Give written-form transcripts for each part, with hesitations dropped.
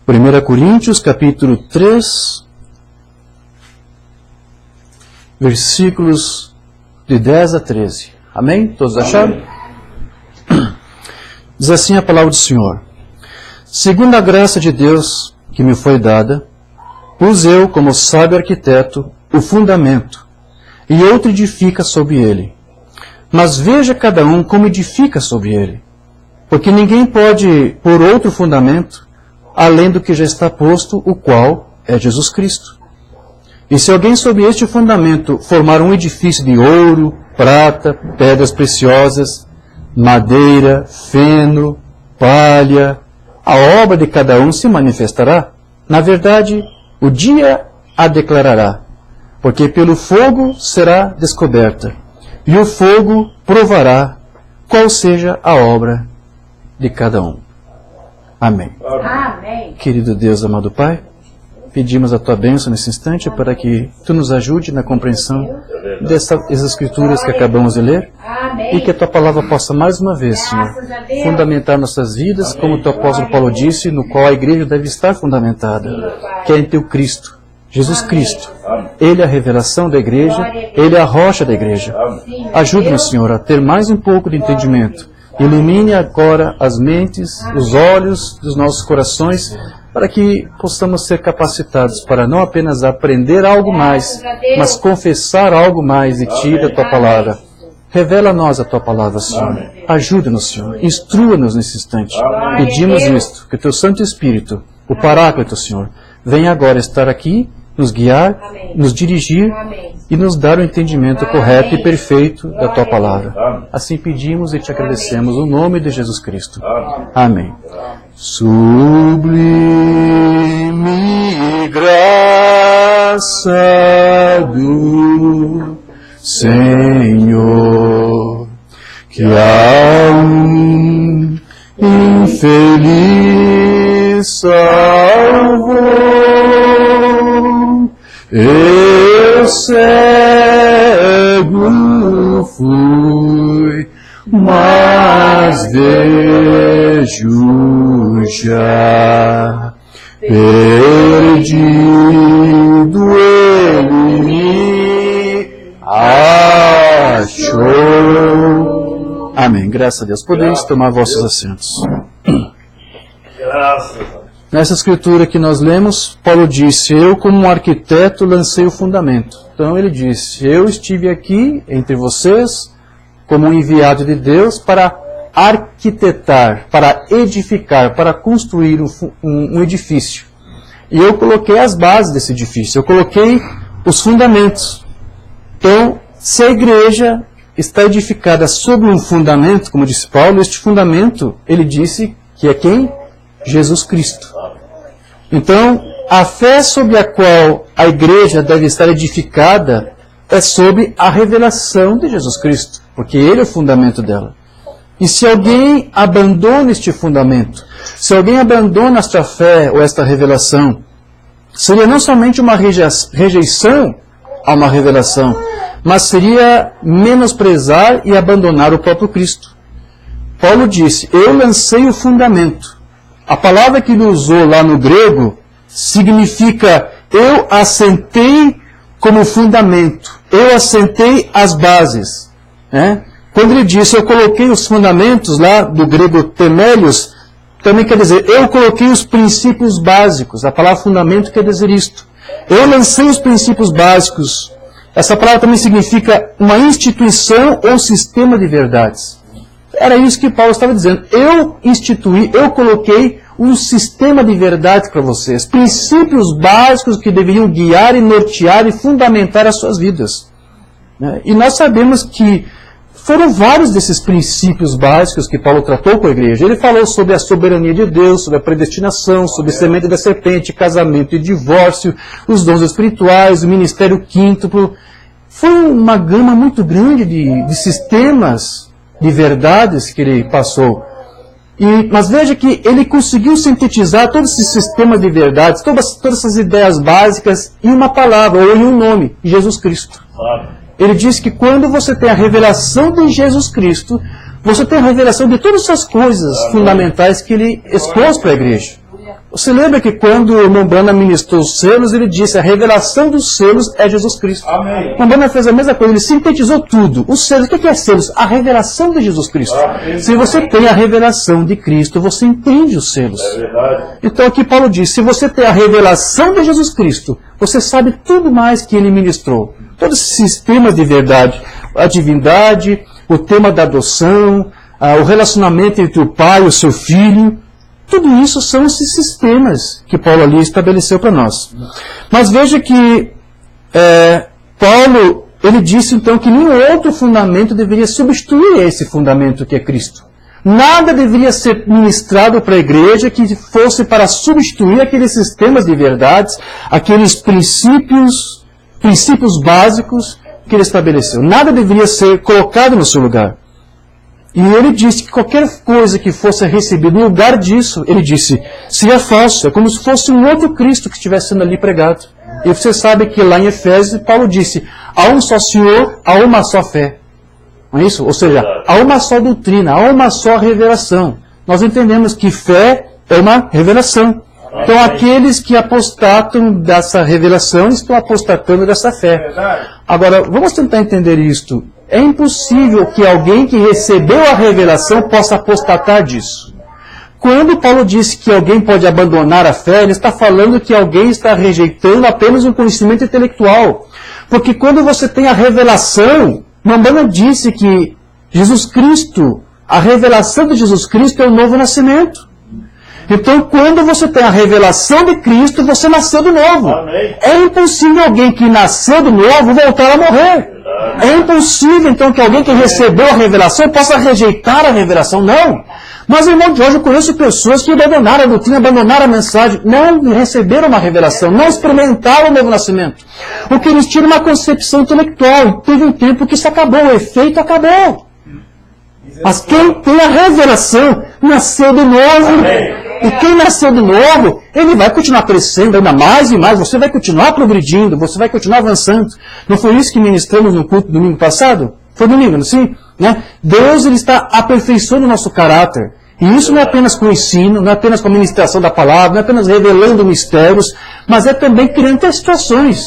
1 Coríntios, capítulo 3, versículos de 10 a 13. Amém? Todos acharam? Diz assim a palavra do Senhor. Segundo a graça de Deus que me foi dada, pus eu, como sábio arquiteto, o fundamento, e outro edifica sobre ele. Mas veja cada um como edifica sobre ele. Porque ninguém pode pôr outro fundamento, além do que já está posto, o qual é Jesus Cristo. E se alguém sobre este fundamento formar um edifício de ouro, prata, pedras preciosas, madeira, feno, palha, a obra de cada um se manifestará. Na verdade, o dia a declarará, porque pelo fogo será descoberta, e o fogo provará qual seja a obra de cada um. Amém. Amém. Querido Deus, amado Pai, pedimos a Tua bênção nesse instante para que Tu nos ajude na compreensão dessas escrituras que acabamos de ler. Amém. E que a Tua palavra possa mais uma vez, Senhor, fundamentar nossas vidas, como o Teu apóstolo Paulo disse, no qual a igreja deve estar fundamentada, que é em Teu Cristo, Jesus Cristo. Ele é a revelação da igreja, Ele é a rocha da igreja. Ajude-nos, Senhor, a ter mais um pouco de entendimento. Ilumine agora as mentes, os olhos dos nossos corações, para que possamos ser capacitados para não apenas aprender algo mais, mas confessar algo mais de Ti e da Tua palavra. Revela a nós a Tua palavra, Senhor. Ajuda-nos, Senhor. Instrua-nos nesse instante. Pedimos isto, que o Teu Santo Espírito, o Paráclito, Senhor, venha agora estar aqui, nos guiar, nos dirigir e nos dar o entendimento correto e perfeito da Tua palavra. Assim pedimos e Te agradecemos no nome de Jesus Cristo. Amém. Sublime graça do Senhor, que a um infeliz salvou. Eu cego fui, mas vejo já. Perdido ele me achou. Amém. Graças a Deus. Podeis tomar vossos assentos. Graças a Deus. Nessa escritura que nós lemos, Paulo disse, eu como um arquiteto lancei o fundamento. Então ele disse, eu estive aqui entre vocês como um enviado de Deus para arquitetar, para edificar, para construir um edifício. E eu coloquei as bases desse edifício, eu coloquei os fundamentos. Então, se a igreja está edificada sobre um fundamento, como disse Paulo, este fundamento, ele disse que é quem? Jesus Cristo. Então, a fé sobre a qual a igreja deve estar edificada é sobre a revelação de Jesus Cristo, porque Ele é o fundamento dela. E se alguém abandona este fundamento, se alguém abandona esta fé ou esta revelação, seria não somente uma rejeição a uma revelação, mas seria menosprezar e abandonar o próprio Cristo. Paulo disse, eu lancei o fundamento. A palavra que ele usou lá no grego significa eu assentei como fundamento, eu assentei as bases. Quando ele disse eu coloquei os fundamentos lá do grego temélios, também quer dizer eu coloquei os princípios básicos. A palavra fundamento quer dizer isto. Eu lancei os princípios básicos. Essa palavra também significa uma instituição ou sistema de verdades. Era isso que Paulo estava dizendo. Eu instituí, eu coloquei um sistema de verdades para vocês. Princípios básicos que deveriam guiar e nortear e fundamentar as suas vidas. E nós sabemos que foram vários desses princípios básicos que Paulo tratou com a igreja. Ele falou sobre a soberania de Deus, sobre a predestinação, sobre a semente da serpente, casamento e divórcio, os dons espirituais, o ministério quíntuplo. Foi uma gama muito grande de sistemas de verdades que ele passou. Mas veja que ele conseguiu sintetizar todo esse sistema de verdades, todas essas ideias básicas em uma palavra, ou em um nome, Jesus Cristo. Ele diz que quando você tem a revelação de Jesus Cristo, você tem a revelação de todas essas coisas fundamentais que ele expôs para a igreja. Você lembra que quando o Mombana ministrou os selos, ele disse, a revelação dos selos é Jesus Cristo. Amém. Mombana fez a mesma coisa, ele sintetizou tudo. Os selos, o que é selos? A revelação de Jesus Cristo. Amém. Se você tem a revelação de Cristo, você entende os selos. É verdade. Então aqui Paulo diz, se você tem a revelação de Jesus Cristo, você sabe tudo mais que ele ministrou. Todos esses sistemas de verdade, a divindade, o tema da adoção, o relacionamento entre o pai e o seu filho, tudo isso são esses sistemas que Paulo ali estabeleceu para nós. Mas veja que Paulo, ele disse então que nenhum outro fundamento deveria substituir esse fundamento que é Cristo. Nada deveria ser ministrado para a igreja que fosse para substituir aqueles sistemas de verdades, aqueles princípios básicos que ele estabeleceu. Nada deveria ser colocado no seu lugar. E ele disse que qualquer coisa que fosse recebida no lugar disso, ele disse, seria falso. É como se fosse um outro Cristo que estivesse sendo ali pregado. E você sabe que lá em Efésios, Paulo disse, há um só Senhor, há uma só fé. Não é isso? Ou seja, há uma só doutrina, há uma só revelação. Nós entendemos que fé é uma revelação. Então aqueles que apostatam dessa revelação estão apostatando dessa fé. Agora, vamos tentar entender isto. É impossível que alguém que recebeu a revelação possa apostatar disso. Quando Paulo disse que alguém pode abandonar a fé, ele está falando que alguém está rejeitando apenas um conhecimento intelectual. Porque quando você tem a revelação, Mombana disse que Jesus Cristo, a revelação de Jesus Cristo é o novo nascimento. Então, quando você tem a revelação de Cristo, você nasceu de novo. Amém. É impossível alguém que nasceu de novo voltar a morrer. É impossível, então, que alguém que recebeu a revelação possa rejeitar a revelação. Não. Mas, irmão de hoje, eu conheço pessoas que abandonaram a doutrina, abandonaram a mensagem, não receberam uma revelação, não experimentaram o novo nascimento. O que eles tinham uma concepção intelectual. E teve um tempo que isso acabou, o efeito acabou. Mas quem tem a revelação nasceu de novo. Amém. E quem nasceu de novo, ele vai continuar crescendo ainda mais e mais. Você vai continuar progredindo, você vai continuar avançando. Não foi isso que ministramos no culto domingo passado? Foi domingo, não sim? Né? Deus ele está aperfeiçoando o nosso caráter. E isso não é apenas com o ensino, não é apenas com a ministração da palavra, não é apenas revelando mistérios, mas é também criando situações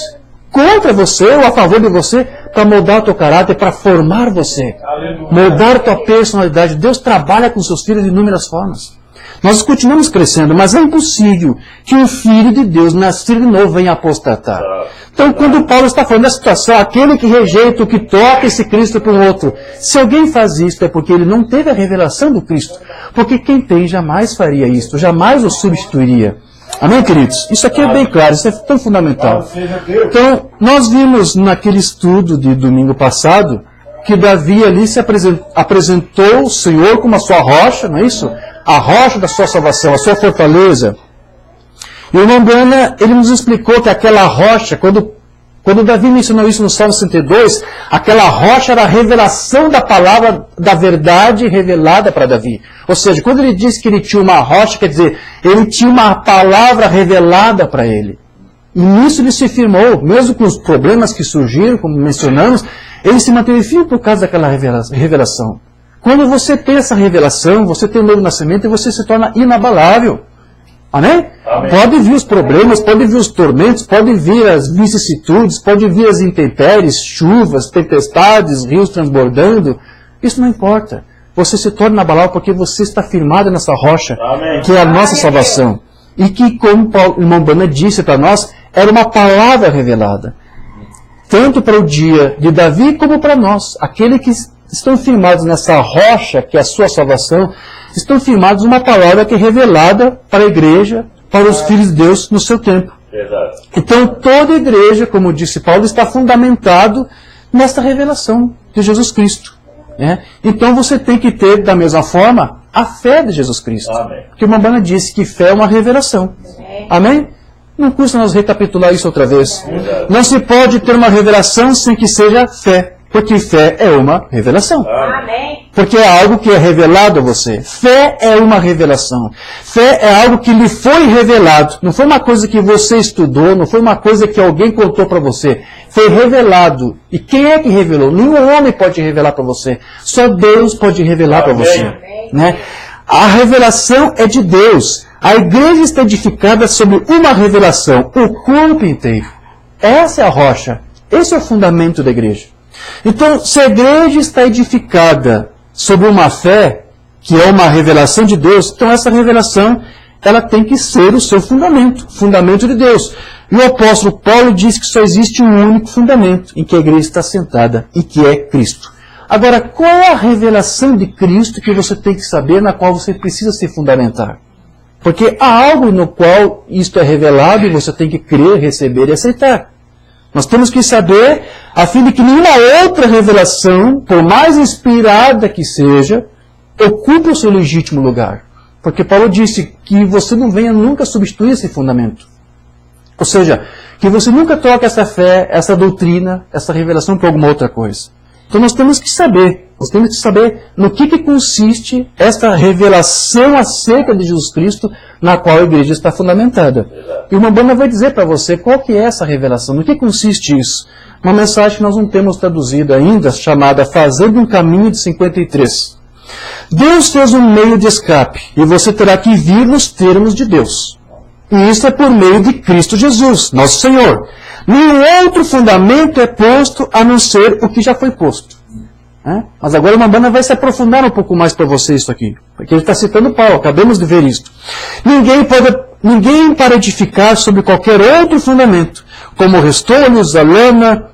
contra você ou a favor de você para moldar o teu caráter, para formar você. Aleluia. Moldar a tua personalidade. Deus trabalha com seus filhos de inúmeras formas. Nós continuamos crescendo, mas é impossível que um filho de Deus nascido de novo venha apostatar. Então, quando Paulo está falando da situação, aquele que rejeita, o que toca esse Cristo para o outro, se alguém faz isso é porque ele não teve a revelação do Cristo. Porque quem tem jamais faria isso, jamais o substituiria. Amém, queridos? Isso aqui é bem claro, isso é tão fundamental. Então, nós vimos naquele estudo de domingo passado que Davi ali se apresentou o Senhor como a sua rocha, não é isso? A rocha da sua salvação, a sua fortaleza. E o Mombana, ele nos explicou que aquela rocha, quando Davi mencionou isso no Salmo 62, aquela rocha era a revelação da palavra da verdade revelada para Davi. Ou seja, quando ele disse que ele tinha uma rocha, quer dizer, ele tinha uma palavra revelada para ele. E nisso ele se firmou, mesmo com os problemas que surgiram, como mencionamos, ele se manteve firme por causa daquela revelação. Quando você tem essa revelação, você tem um novo nascimento e você se torna inabalável. Amém? Amém. Pode vir os problemas, pode vir os tormentos, pode vir as vicissitudes, pode vir as intempéries, chuvas, tempestades, rios transbordando. Isso não importa. Você se torna inabalável porque você está firmado nessa rocha, Amém. que é a nossa salvação. E que, como o irmão Bana disse para nós, era uma palavra revelada. Tanto para o dia de Davi como para nós. Aquele que estão firmados nessa rocha, que é a sua salvação, estão firmados uma palavra que é revelada para a igreja, para os filhos de Deus no seu tempo. Verdade. Então toda a igreja, como disse Paulo, está fundamentado nesta revelação de Jesus Cristo. Né? Então você tem que ter, da mesma forma, a fé de Jesus Cristo. Amém. Porque o Mambana disse que fé é uma revelação. Amém? Não custa nós recapitular isso outra vez. Não se pode ter uma revelação sem que seja fé. Porque fé é uma revelação. Amém. Porque é algo que é revelado a você. Fé é uma revelação. Fé é algo que lhe foi revelado. Não foi uma coisa que você estudou, não foi uma coisa que alguém contou para você. Foi revelado. E quem é que revelou? Nenhum homem pode revelar para você. Só Deus pode revelar para você. Né? A revelação é de Deus. A igreja está edificada sobre uma revelação, o corpo inteiro. Essa é a rocha, esse é o fundamento da igreja. Então, se a igreja está edificada sobre uma fé, que é uma revelação de Deus, então essa revelação, ela tem que ser o seu fundamento de Deus. E o apóstolo Paulo diz que só existe um único fundamento em que a igreja está sentada, e que é Cristo. Agora, qual é a revelação de Cristo que você tem que saber, na qual você precisa se fundamentar? Porque há algo no qual isto é revelado e você tem que crer, receber e aceitar. Nós temos que saber, a fim de que nenhuma outra revelação, por mais inspirada que seja, ocupe o seu legítimo lugar. Porque Paulo disse que você não venha nunca substituir esse fundamento. Ou seja, que você nunca troque essa fé, essa doutrina, essa revelação por alguma outra coisa. Então nós temos que saber no que consiste esta revelação acerca de Jesus Cristo na qual a igreja está fundamentada. E o Mambana vai dizer para você qual que é essa revelação, no que consiste isso. Uma mensagem que nós não temos traduzida ainda, chamada Fazendo um Caminho de 53. Deus fez um meio de escape, e você terá que vir nos termos de Deus. E isso é por meio de Cristo Jesus, nosso Senhor. Nenhum outro fundamento é posto a não ser o que já foi posto. Mas agora o Mambana vai se aprofundar um pouco mais para você isso aqui. Porque ele está citando Paulo, acabamos de ver isto. Ninguém para edificar sobre qualquer outro fundamento, como o restolhos, a lama,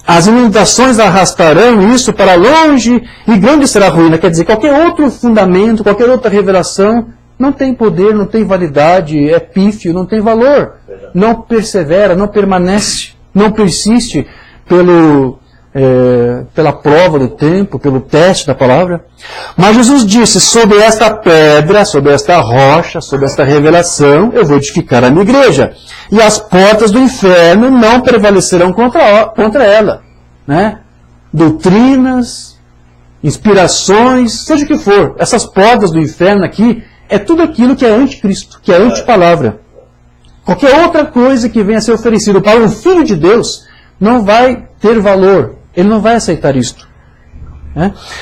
as inundações arrastarão isso para longe e grande será a ruína. Quer dizer, qualquer outro fundamento, qualquer outra revelação, não tem poder, não tem validade, é pífio, não tem valor. Não persevera, não permanece, não persiste pela prova do tempo, pelo teste da palavra. Mas Jesus disse, sobre esta pedra, sobre esta rocha, sobre esta revelação, eu vou edificar a minha igreja. E as portas do inferno não prevalecerão contra ela. Doutrinas, inspirações, seja o que for. Essas portas do inferno aqui é tudo aquilo que é anticristo, que é antipalavra. Qualquer outra coisa que venha a ser oferecido para um filho de Deus não vai ter valor. Ele não vai aceitar isto.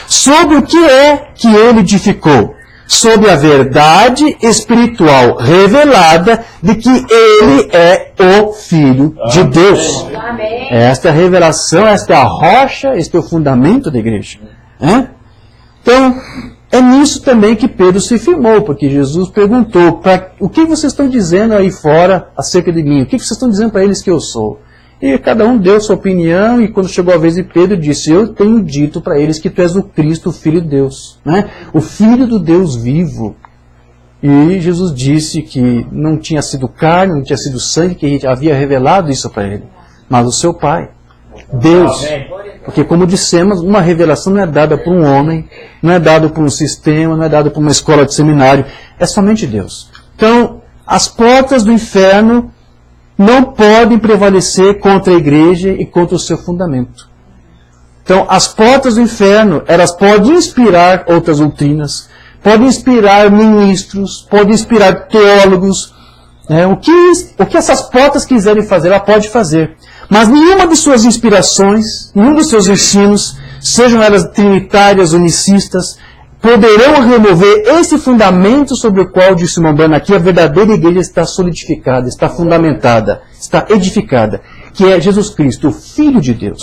Sobre o que é que ele edificou? Sobre a verdade espiritual revelada de que ele é o Filho de Deus. Amém. Esta é a revelação, esta é a rocha, este é o fundamento da igreja. Então, é nisso também que Pedro se firmou, porque Jesus perguntou, o que vocês estão dizendo aí fora acerca de mim? O que vocês estão dizendo para eles que eu sou? E cada um deu sua opinião, e quando chegou a vez de Pedro, disse, eu tenho dito para eles que tu és o Cristo, o Filho de Deus. O Filho do Deus vivo. E Jesus disse que não tinha sido carne, não tinha sido sangue que havia revelado isso para ele, mas o seu Pai, Deus. Porque, como dissemos, uma revelação não é dada por um homem, não é dada por um sistema, não é dada por uma escola de seminário, é somente Deus. Então, as portas do inferno não podem prevalecer contra a igreja e contra o seu fundamento. Então, as portas do inferno, elas podem inspirar outras doutrinas, podem inspirar ministros, podem inspirar teólogos. O que essas portas quiserem fazer, ela pode fazer. Mas nenhuma de suas inspirações, nenhum dos seus ensinos, sejam elas trinitárias, unicistas, poderão remover esse fundamento sobre o qual, disse o Mambana aqui, a verdadeira igreja está solidificada, está fundamentada, está edificada, que é Jesus Cristo, o Filho de Deus.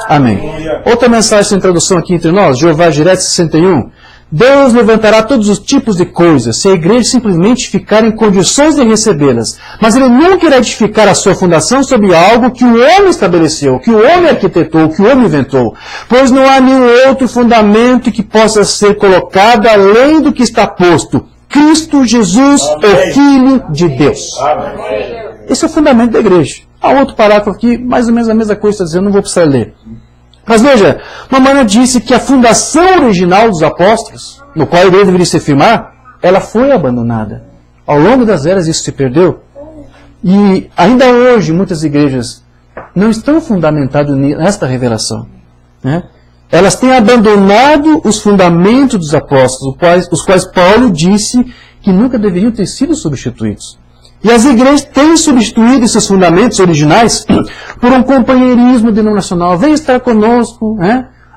Amém. Outra mensagem sem tradução aqui entre nós, Jeová Jireh 61. Deus levantará todos os tipos de coisas, se a igreja simplesmente ficar em condições de recebê-las. Mas Ele nunca irá edificar a sua fundação sobre algo que o homem estabeleceu, que o homem arquitetou, que o homem inventou. Pois não há nenhum outro fundamento que possa ser colocado além do que está posto. Cristo Jesus, o Filho de Deus. Esse é o fundamento da igreja. Há outro parágrafo aqui, mais ou menos a mesma coisa, está dizendo, não vou precisar ler. Mas veja, Mambana disse que a fundação original dos apóstolos, no qual a igreja deveria se firmar, ela foi abandonada. Ao longo das eras isso se perdeu. E ainda hoje muitas igrejas não estão fundamentadas nesta revelação. Elas têm abandonado os fundamentos dos apóstolos, os quais Paulo disse que nunca deveriam ter sido substituídos. E as igrejas têm substituído esses fundamentos originais por um companheirismo denominacional. Vem estar conosco,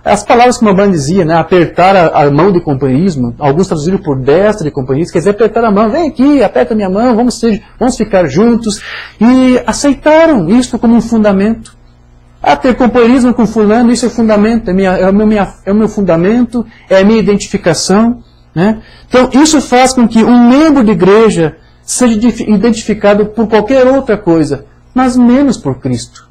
as palavras que o Umbanda dizia, né, apertar a mão de companheirismo, alguns traduziram por destra de companheirismo, quer dizer, apertar a mão, vem aqui, aperta minha mão, vamos ficar juntos, e aceitaram isso como um fundamento. Ter companheirismo com fulano, isso é fundamento, é o meu fundamento, é a minha identificação, né? Então, isso faz com que um membro de igreja seja identificado por qualquer outra coisa, mas menos por Cristo.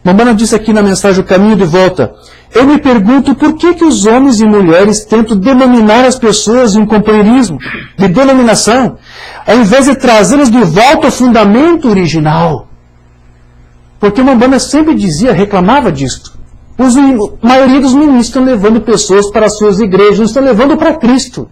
Umbanda disse aqui na mensagem O Caminho de Volta: eu me pergunto por que os homens e mulheres tentam denominar as pessoas em um companheirismo de denominação, ao invés de trazê-las de volta ao fundamento original. Porque a Umbanda sempre reclamava disto. A maioria dos ministros estão levando pessoas para as suas igrejas, não estão levando para Cristo.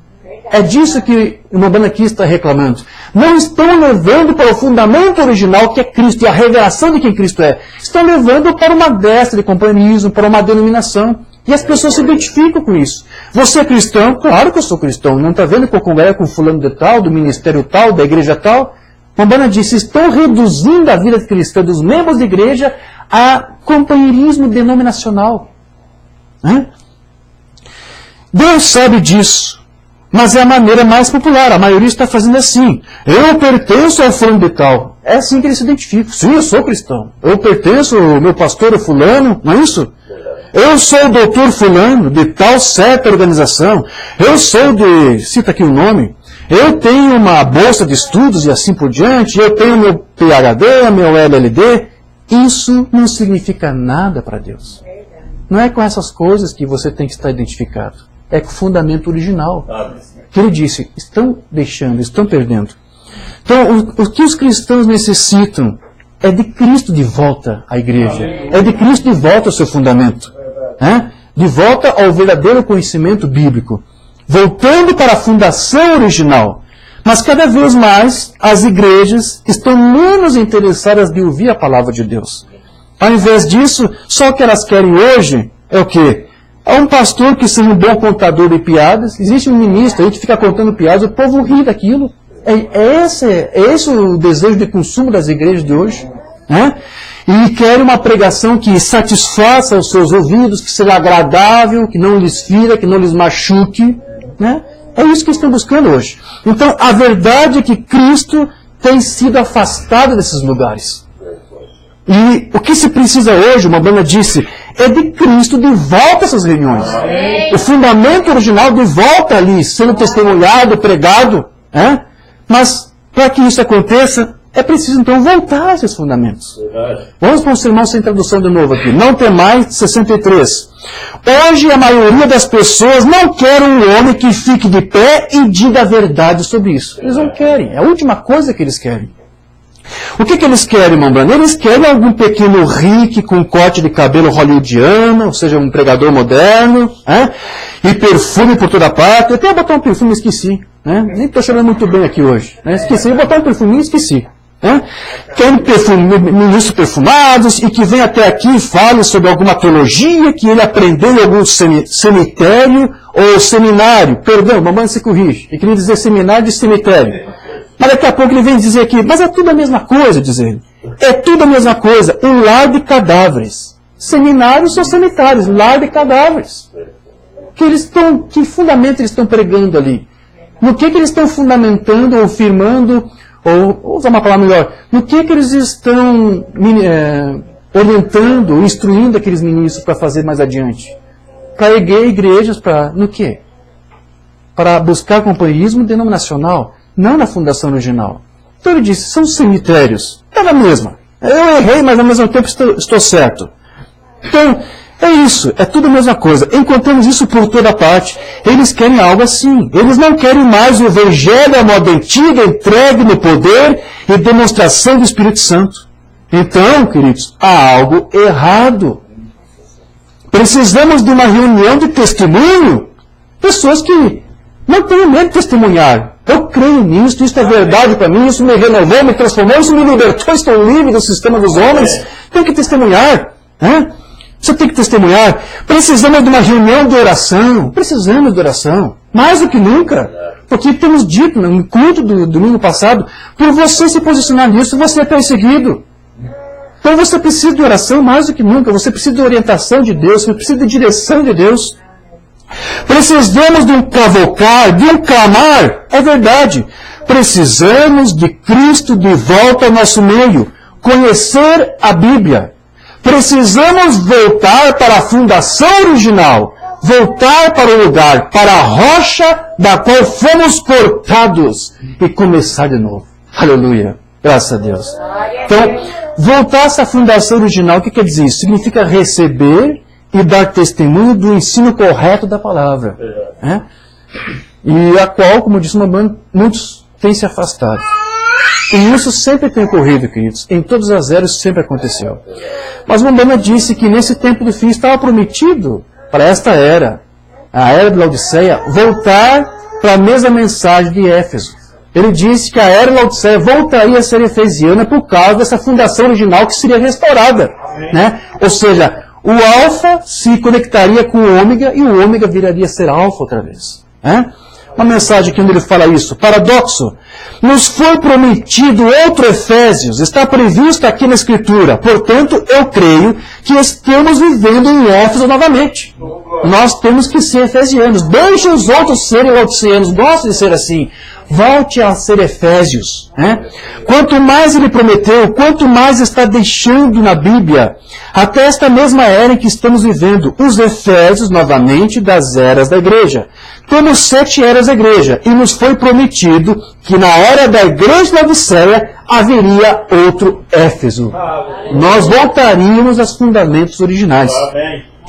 É disso que o Umbanda aqui está reclamando. Não estão levando para o fundamento original, que é Cristo, e a revelação de quem Cristo é. Estão levando para uma destra de companheirismo, para uma denominação. E as pessoas se identificam com isso. Você é cristão? Claro que eu sou cristão. Não está vendo que eu congrego com fulano de tal, do ministério tal, da igreja tal? A Umbanda disse: estão reduzindo a vida cristã dos membros da igreja a companheirismo denominacional. Deus sabe disso. Mas é a maneira mais popular. A maioria está fazendo assim. Eu pertenço ao fulano de tal. É assim que eles se identificam. Sim, eu sou cristão. Eu pertenço ao meu pastor fulano. Não é isso? Eu sou o doutor fulano de tal certa organização. Eu sou de... Cita aqui o nome. Eu tenho uma bolsa de estudos e assim por diante. Eu tenho meu PhD, meu LLD. Isso não significa nada para Deus. Não é com essas coisas que você tem que estar identificado. É com o fundamento original. Que ele disse, estão deixando, estão perdendo. Então, o que os cristãos necessitam é de Cristo de volta à igreja. É de Cristo de volta ao seu fundamento. De volta ao verdadeiro conhecimento bíblico. Voltando para a fundação original. Mas cada vez mais as igrejas estão menos interessadas de ouvir a palavra de Deus. Ao invés disso, só o que elas querem hoje é o quê? É um pastor que seja um bom contador de piadas. Existe um ministro, a gente fica contando piadas, o povo ri daquilo. É esse o desejo de consumo das igrejas de hoje. E querem uma pregação que satisfaça os seus ouvidos, que seja agradável, que não lhes fira, que não lhes machuque. É isso que estão buscando hoje. Então, a verdade é que Cristo tem sido afastado desses lugares. E o que se precisa hoje, uma Umbanda disse, é de Cristo de volta a essas reuniões. O fundamento original de volta ali, sendo testemunhado, pregado. Mas, para que isso aconteça, é preciso então voltar a esses fundamentos. Vamos para um sermão sem tradução de novo aqui. Não tem mais 63. Hoje a maioria das pessoas não quer um homem que fique de pé e diga a verdade sobre isso. Eles não querem. É a última coisa que eles querem. O que eles querem, irmão Brando? Eles querem algum pequeno rique com corte de cabelo hollywoodiano, ou seja, um pregador moderno, e perfume por toda parte. Eu até ia botar um perfume e esqueci. Nem estou cheirando muito bem aqui hoje. Esqueci, eu ia botar um perfuminho e esqueci. Querem ministros perfumados e que vem até aqui e fale sobre alguma teologia que ele aprendeu em algum cemitério ou seminário. Perdão, mamãe se corrige. Eu queria dizer seminário de cemitério. Mas daqui a pouco ele vem dizer aqui, mas é tudo a mesma coisa, diz ele. É tudo a mesma coisa. Um lar de cadáveres. Seminários são cemitérios, lar de cadáveres. Que fundamento eles estão pregando ali? No que eles estão fundamentando ou firmando, ou vou usar uma palavra melhor, no que eles estão orientando, instruindo aqueles ministros para fazer mais adiante? Para erguer igrejas, no quê? Para buscar companheirismo denominacional. Não na fundação original. Então ele disse, são cemitérios. É a mesma. Eu errei, mas ao mesmo tempo estou certo. Então, é isso. É tudo a mesma coisa. Encontramos isso por toda parte. Eles querem algo assim. Eles não querem mais o evangelho à moda antiga, entregue no poder e demonstração do Espírito Santo. Então, queridos, há algo errado. Precisamos de uma reunião de testemunho. Pessoas que não têm medo de testemunhar. Eu creio nisso, isso é verdade para mim, isso me renovou, me transformou, isso me libertou, estou livre do sistema dos homens. Tem que testemunhar. Você tem que testemunhar. Precisamos de uma reunião de oração. Precisamos de oração. Mais do que nunca. Porque temos dito no culto do domingo passado, por você se posicionar nisso, você é perseguido. Então você precisa de oração mais do que nunca, você precisa de orientação de Deus, você precisa de direção de Deus. Precisamos de um cavocar, de um clamar, é verdade. Precisamos de Cristo de volta ao nosso meio, conhecer a Bíblia. Precisamos voltar para a fundação original, voltar para o lugar, para a rocha da qual fomos cortados e começar de novo. Aleluia. Graças a Deus. Então, voltar a essa fundação original, o que quer dizer isso? Significa receber e dar testemunho do ensino correto da palavra. Né? E a qual, como disse o Mambana, muitos têm se afastado. E isso sempre tem ocorrido, queridos. Em todas as eras isso sempre aconteceu. Mas o Mambana disse que nesse tempo do fim estava prometido para esta era, a era de Laodiceia, voltar para a mesma mensagem de Éfeso. Ele disse que a era de Laodiceia voltaria a ser efesiana por causa dessa fundação original que seria restaurada. Né? Ou seja, o alfa se conectaria com o ômega e o ômega viraria a ser alfa outra vez. Né? Uma mensagem que ele fala isso. Paradoxo. Nos foi prometido outro Efésios. Está previsto aqui na Escritura. Portanto, eu creio que estamos vivendo em Éfeso novamente. Nós temos que ser efesianos. Deixe os outros serem laodiceanos. Gosto de ser assim. Volte a ser Efésios. Né? Quanto mais ele prometeu, quanto mais está deixando na Bíblia, até esta mesma era em que estamos vivendo, os Efésios, novamente, das eras da igreja. Temos 7 eras da igreja, e nos foi prometido que na era da igreja de Laodiceia haveria outro Éfeso. Nós voltaríamos aos fundamentos originais.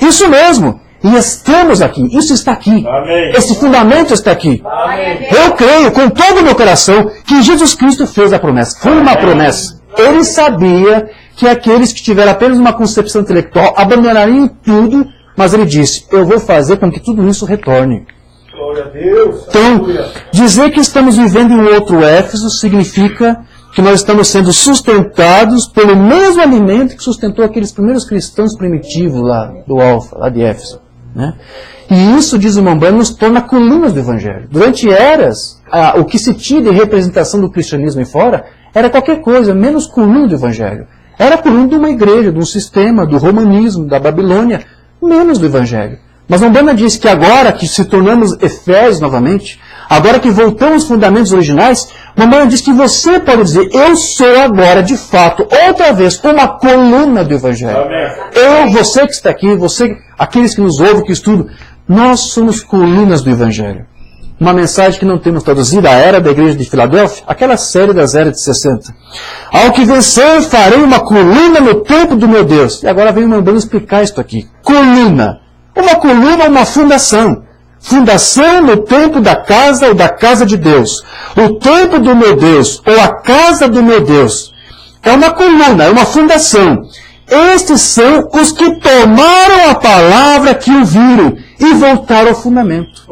Isso mesmo. E estamos aqui, isso está aqui. Amém. Esse fundamento está aqui. Amém. Eu creio com todo o meu coração que Jesus Cristo fez a promessa. Foi uma promessa. Ele sabia que aqueles que tiveram apenas uma concepção intelectual abandonariam tudo, mas ele disse, eu vou fazer com que tudo isso retorne. Glória a Deus. Então, dizer que estamos vivendo em outro Éfeso significa que nós estamos sendo sustentados pelo mesmo alimento que sustentou aqueles primeiros cristãos primitivos lá do Alfa, lá de Éfeso. Né? E isso, diz o Mambana, nos torna colunas do Evangelho. Durante eras, o que se tinha de representação do cristianismo em fora era qualquer coisa, menos coluna do Evangelho. Era coluna de uma igreja, de um sistema, do romanismo, da Babilônia, menos do Evangelho. Mas Mambana diz que agora que se tornamos Efésios novamente, agora que voltamos aos fundamentos originais, Mambana diz que você pode dizer, eu sou agora, de fato, outra vez, uma coluna do Evangelho. Amém. Você que está aqui, você, aqueles que nos ouvem, que estudam, nós somos colunas do Evangelho. Uma mensagem que não temos traduzida, a era da igreja de Filadélfia, aquela série das eras de 60. Ao que vencer, farei uma coluna no templo do meu Deus. E agora vem o Mambana explicar isso aqui. Coluna. Uma coluna, uma fundação. Fundação no templo da casa ou da casa de Deus. O templo do meu Deus ou a casa do meu Deus. É uma coluna, é uma fundação. Estes são os que tomaram a palavra que ouviram e voltaram ao fundamento.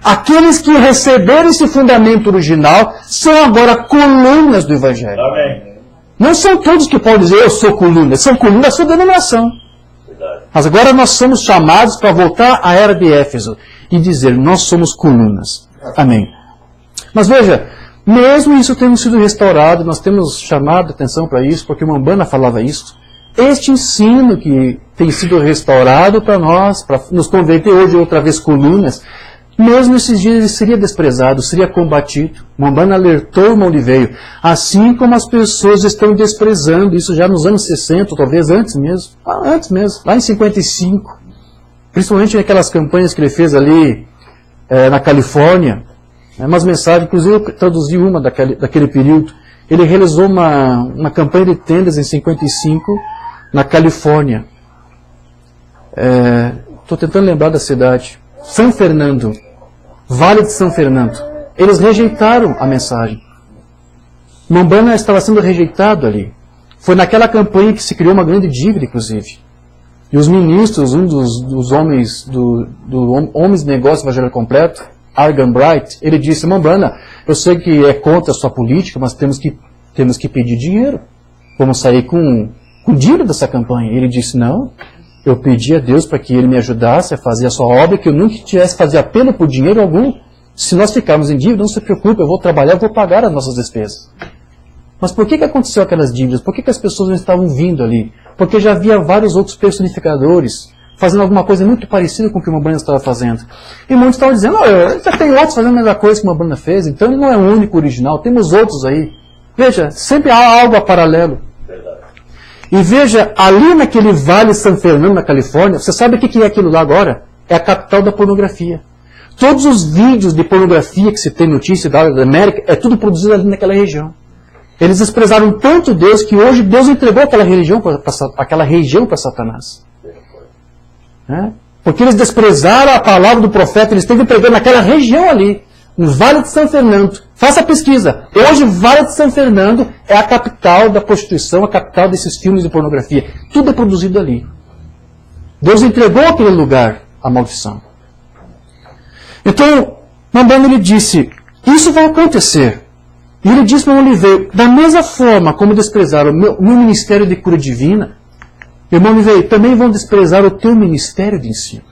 Aqueles que receberam esse fundamento original são agora colunas do Evangelho. Amém. Não são todos que podem dizer eu sou coluna, são colunas da sua denominação. Mas agora nós somos chamados para voltar à era de Éfeso e dizer, nós somos colunas. Amém. Mas veja, mesmo isso tendo sido restaurado, nós temos chamado a atenção para isso, porque o Mambana falava isso, este ensino que tem sido restaurado para nós, para nos converter hoje outra vez colunas, mesmo esses dias ele seria desprezado, seria combatido. Mambana alertou onde veio, assim como as pessoas estão desprezando, isso já nos anos 60, talvez antes mesmo, lá em 55, principalmente naquelas campanhas que ele fez ali na Califórnia, umas mensagens, inclusive eu traduzi uma daquele período. Ele realizou uma campanha de tendas em 55 na Califórnia. Estou tentando lembrar da cidade. São Fernando, Vale de São Fernando. Eles rejeitaram a mensagem. Mambana estava sendo rejeitado ali. Foi naquela campanha que se criou uma grande dívida, inclusive. E os ministros, um dos homens do Homens de Negócio Evangelho Completo, Argan Bright, ele disse, Mambana, eu sei que é contra a sua política, mas temos que pedir dinheiro. Vamos sair com dívida dessa campanha. Ele disse, não, eu pedi a Deus para que Ele me ajudasse a fazer a sua obra, que eu nunca tivesse que fazer apelo por dinheiro algum. Se nós ficarmos em dívida, não se preocupe, eu vou trabalhar, eu vou pagar as nossas despesas. Mas por que aconteceu aquelas dívidas? Por que as pessoas não estavam vindo ali? Porque já havia vários outros personificadores fazendo alguma coisa muito parecida com o que uma Umbanda estava fazendo. E muitos estavam dizendo, já tem outros fazendo a mesma coisa que uma Umbanda fez, então ele não é o único original, temos outros aí. Veja, sempre há algo a paralelo. E veja, ali naquele Vale San Fernando, na Califórnia, você sabe o que é aquilo lá agora? É a capital da pornografia. Todos os vídeos de pornografia que se tem notícia da América, é tudo produzido ali naquela região. Eles desprezaram tanto Deus que hoje Deus entregou aquela região para Satanás. Porque eles desprezaram a palavra do profeta, eles estavam pregando naquela região ali, no Vale de San Fernando. Faça a pesquisa. Hoje o Vale de San Fernando é a capital da prostituição, a capital desses filmes de pornografia. Tudo é produzido ali. Deus entregou aquele lugar à maldição. Então, Umbanda ele disse, isso vai acontecer. E ele disse para o Oliveira, da mesma forma como desprezaram o meu ministério de cura divina, irmão Oliveira, também vão desprezar o teu ministério de ensino.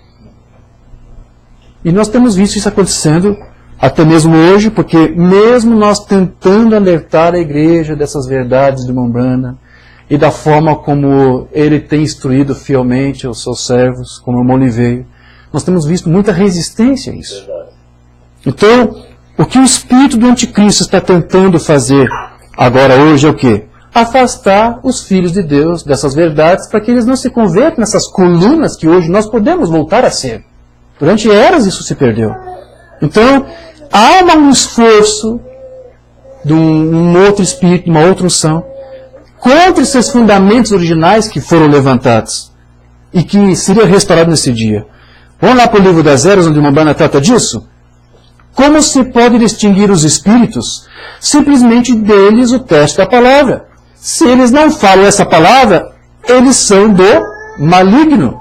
E nós temos visto isso acontecendo até mesmo hoje, porque mesmo nós tentando alertar a igreja dessas verdades de Umbanda e da forma como ele tem instruído fielmente os seus servos, como o irmão Oliveira, nós temos visto muita resistência a isso. Então, o que o espírito do anticristo está tentando fazer agora hoje é o quê? Afastar os filhos de Deus dessas verdades para que eles não se convertam nessas colunas que hoje nós podemos voltar a ser. Durante eras isso se perdeu. Então, há um esforço de um outro espírito, de uma outra unção, contra esses fundamentos originais que foram levantados e que seria restaurado nesse dia. Vamos lá para o livro das Eras, onde Umbanda trata disso? Como se pode distinguir os espíritos? Simplesmente deles o teste da palavra. Se eles não falam essa palavra, eles são do maligno.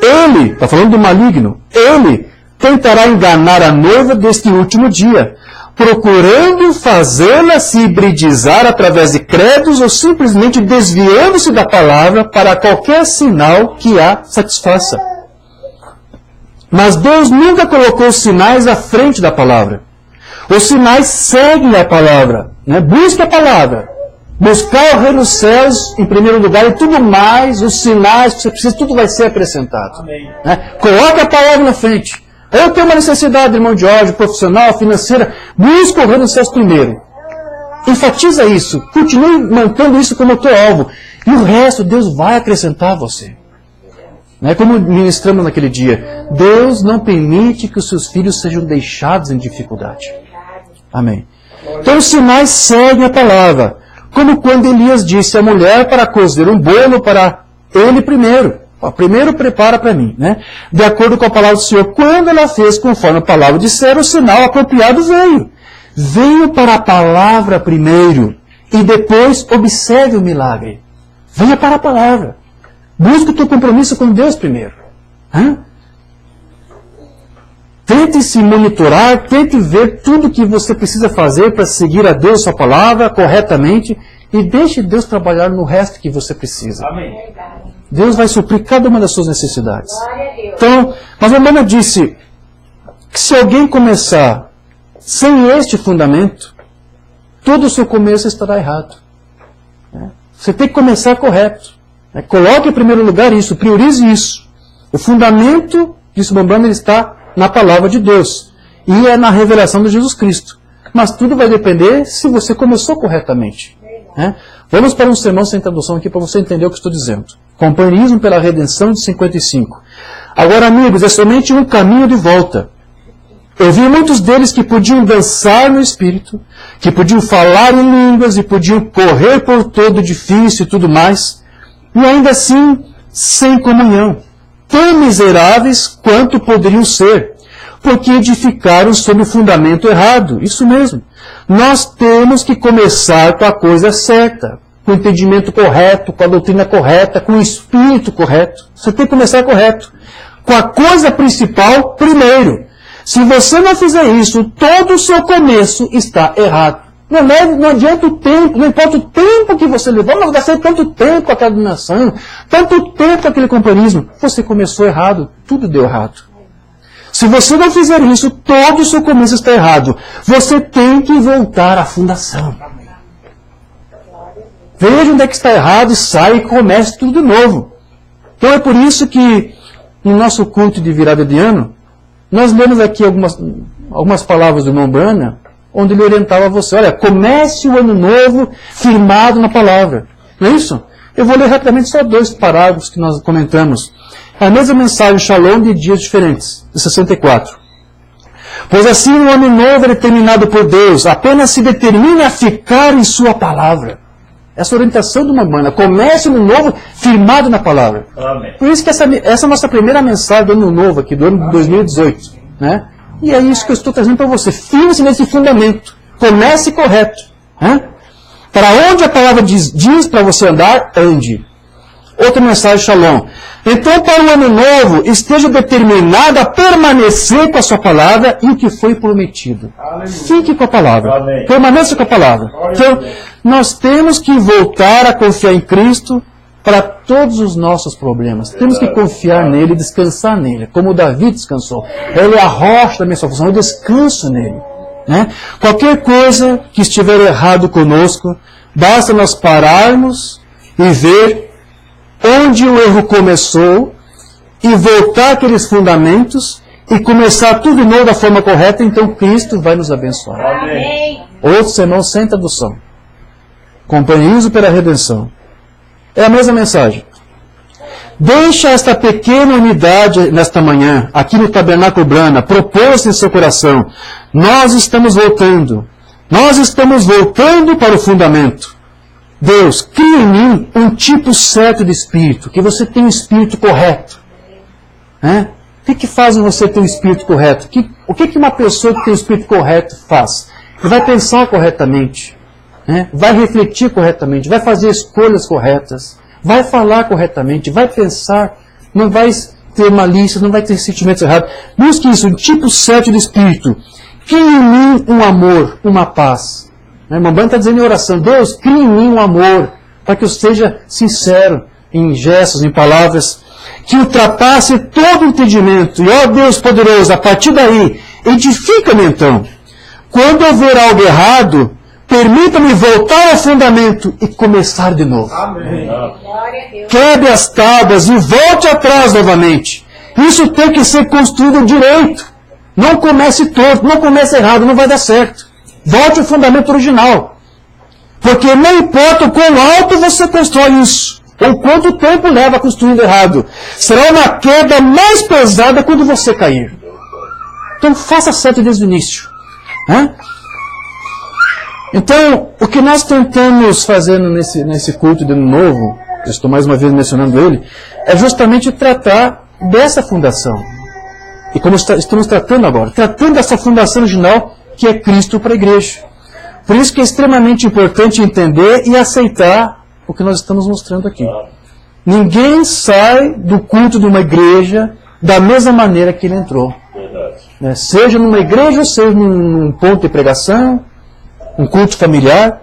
Ele, está falando do maligno, ele tentará enganar a noiva deste último dia, procurando fazê-la se hibridizar através de credos ou simplesmente desviando-se da palavra para qualquer sinal que a satisfaça. Mas Deus nunca colocou os sinais à frente da palavra. Os sinais seguem a palavra. Busque a palavra. Buscar o reino dos céus em primeiro lugar e tudo mais, os sinais que você precisa, tudo vai ser acrescentado. Coloque a palavra na frente. Eu tenho uma necessidade, irmão Jorge, profissional, financeira. Busque o reino dos céus primeiro. Enfatiza isso. Continue mantendo isso como teu alvo. E o resto Deus vai acrescentar a você. Como ministramos naquele dia, Deus não permite que os seus filhos sejam deixados em dificuldade. Amém. Então os sinais seguem a palavra. Como quando Elias disse à mulher para cozer um bolo para ele primeiro. Primeiro prepara para mim. De acordo com a palavra do Senhor, quando ela fez conforme a palavra disser, o sinal apropriado veio. Venha para a palavra primeiro e depois observe o milagre. Venha para a palavra. Busque o teu compromisso com Deus primeiro. Tente se monitorar, tente ver tudo o que você precisa fazer para seguir a Deus, sua palavra, corretamente, e deixe Deus trabalhar no resto que você precisa. Amém. Deus vai suprir cada uma das suas necessidades. Então, mas a Umbanda disse que se alguém começar sem este fundamento, todo o seu começo estará errado. Você tem que começar correto. Coloque em primeiro lugar isso, priorize isso. O fundamento disso, Umbanda, ele está na palavra de Deus. E é na revelação de Jesus Cristo. Mas tudo vai depender se você começou corretamente. Vamos para um sermão sem tradução aqui para você entender o que estou dizendo. Companheirismo pela redenção de 55. Agora, amigos, é somente um caminho de volta. Eu vi muitos deles que podiam dançar no Espírito, que podiam falar em línguas e podiam correr por todo o edifício e tudo mais, e ainda assim, sem comunhão. Tão miseráveis quanto poderiam ser, porque edificaram sobre o fundamento errado. Isso mesmo. Nós temos que começar com a coisa certa, com o entendimento correto, com a doutrina correta, com o espírito correto. Você tem que começar correto. Com a coisa principal primeiro. Se você não fizer isso, todo o seu começo está errado. Não adianta o tempo, não importa o tempo que você levou, mas gastei tanto tempo com aquela dominação, tanto tempo com aquele companheirismo. Você começou errado, tudo deu errado. Se você não fizer isso, todo o seu começo está errado. Você tem que voltar à fundação. Veja onde é que está errado e sai e comece tudo de novo. Então é por isso que no nosso culto de virada de ano, nós lemos aqui algumas palavras do irmão Brana, onde ele orientava você, olha, comece o ano novo firmado na palavra. Não é isso? Eu vou ler rapidamente só 2 parágrafos que nós comentamos. A mesma mensagem Shalom de dias diferentes, de 64. Pois assim o ano novo é determinado por Deus, apenas se determine a ficar em sua palavra. Essa orientação de uma banda, comece o ano novo firmado na palavra. Amém. Por isso que essa é a nossa primeira mensagem do ano novo aqui, do ano de 2018. Né? E é isso que eu estou trazendo para você. Firme-se nesse fundamento. Comece correto. Né? Para onde a palavra diz para você andar, ande. Outra mensagem, Shalom. Então, para o ano novo, esteja determinado a permanecer com a sua palavra e o que foi prometido. Aleluia. Fique com a palavra. Amém. Permaneça com a palavra. Então, nós temos que voltar a confiar em Cristo para todos os nossos problemas. Temos que confiar nele e descansar nele, como Davi descansou. Ele é a rocha da minha salvação, eu descanso nele. Né? Qualquer coisa que estiver errado conosco, basta nós pararmos e ver onde o erro começou e voltar àqueles fundamentos e começar tudo de novo da forma correta, então Cristo vai nos abençoar. Amém. Outro sermão sem tradução. Companheiros pela redenção. É a mesma mensagem. Deixa esta pequena unidade nesta manhã, aqui no Tabernáculo Brana, propôs em seu coração. Nós estamos voltando. Nós estamos voltando para o fundamento. Deus, cria em mim um tipo certo de espírito, que você tenha um espírito correto. O que faz você ter um espírito correto? O que uma pessoa que tem um espírito correto faz? Vai pensar corretamente, vai refletir corretamente, vai fazer escolhas corretas, vai falar corretamente, vai pensar, não vai ter malícia, não vai ter sentimentos errados. Busque isso, um tipo certo de espírito. Cria em mim um amor, uma paz. A irmã Brana está dizendo em oração, Deus, cria em mim um amor, para que eu seja sincero em gestos, em palavras, que ultrapasse todo o entendimento. E, ó Deus poderoso, a partir daí, edifica-me então. Quando houver algo errado, permita-me voltar ao fundamento e começar de novo. Amém. Quebre as tábuas e volte atrás novamente. Isso tem que ser construído direito. Não comece torto, não comece errado, não vai dar certo. Volte ao fundamento original. Porque não importa o quão alto você constrói isso, ou quanto tempo leva construindo errado, será uma queda mais pesada quando você cair. Então faça certo desde o início. Então, o que nós tentamos fazer nesse culto de ano novo, eu estou mais uma vez mencionando ele, é justamente tratar dessa fundação. E como estamos tratando agora, tratando dessa fundação original, que é Cristo para a igreja. Por isso que é extremamente importante entender e aceitar o que nós estamos mostrando aqui. Ninguém sai do culto de uma igreja da mesma maneira que ele entrou. Seja numa igreja, seja num ponto de pregação, um culto familiar,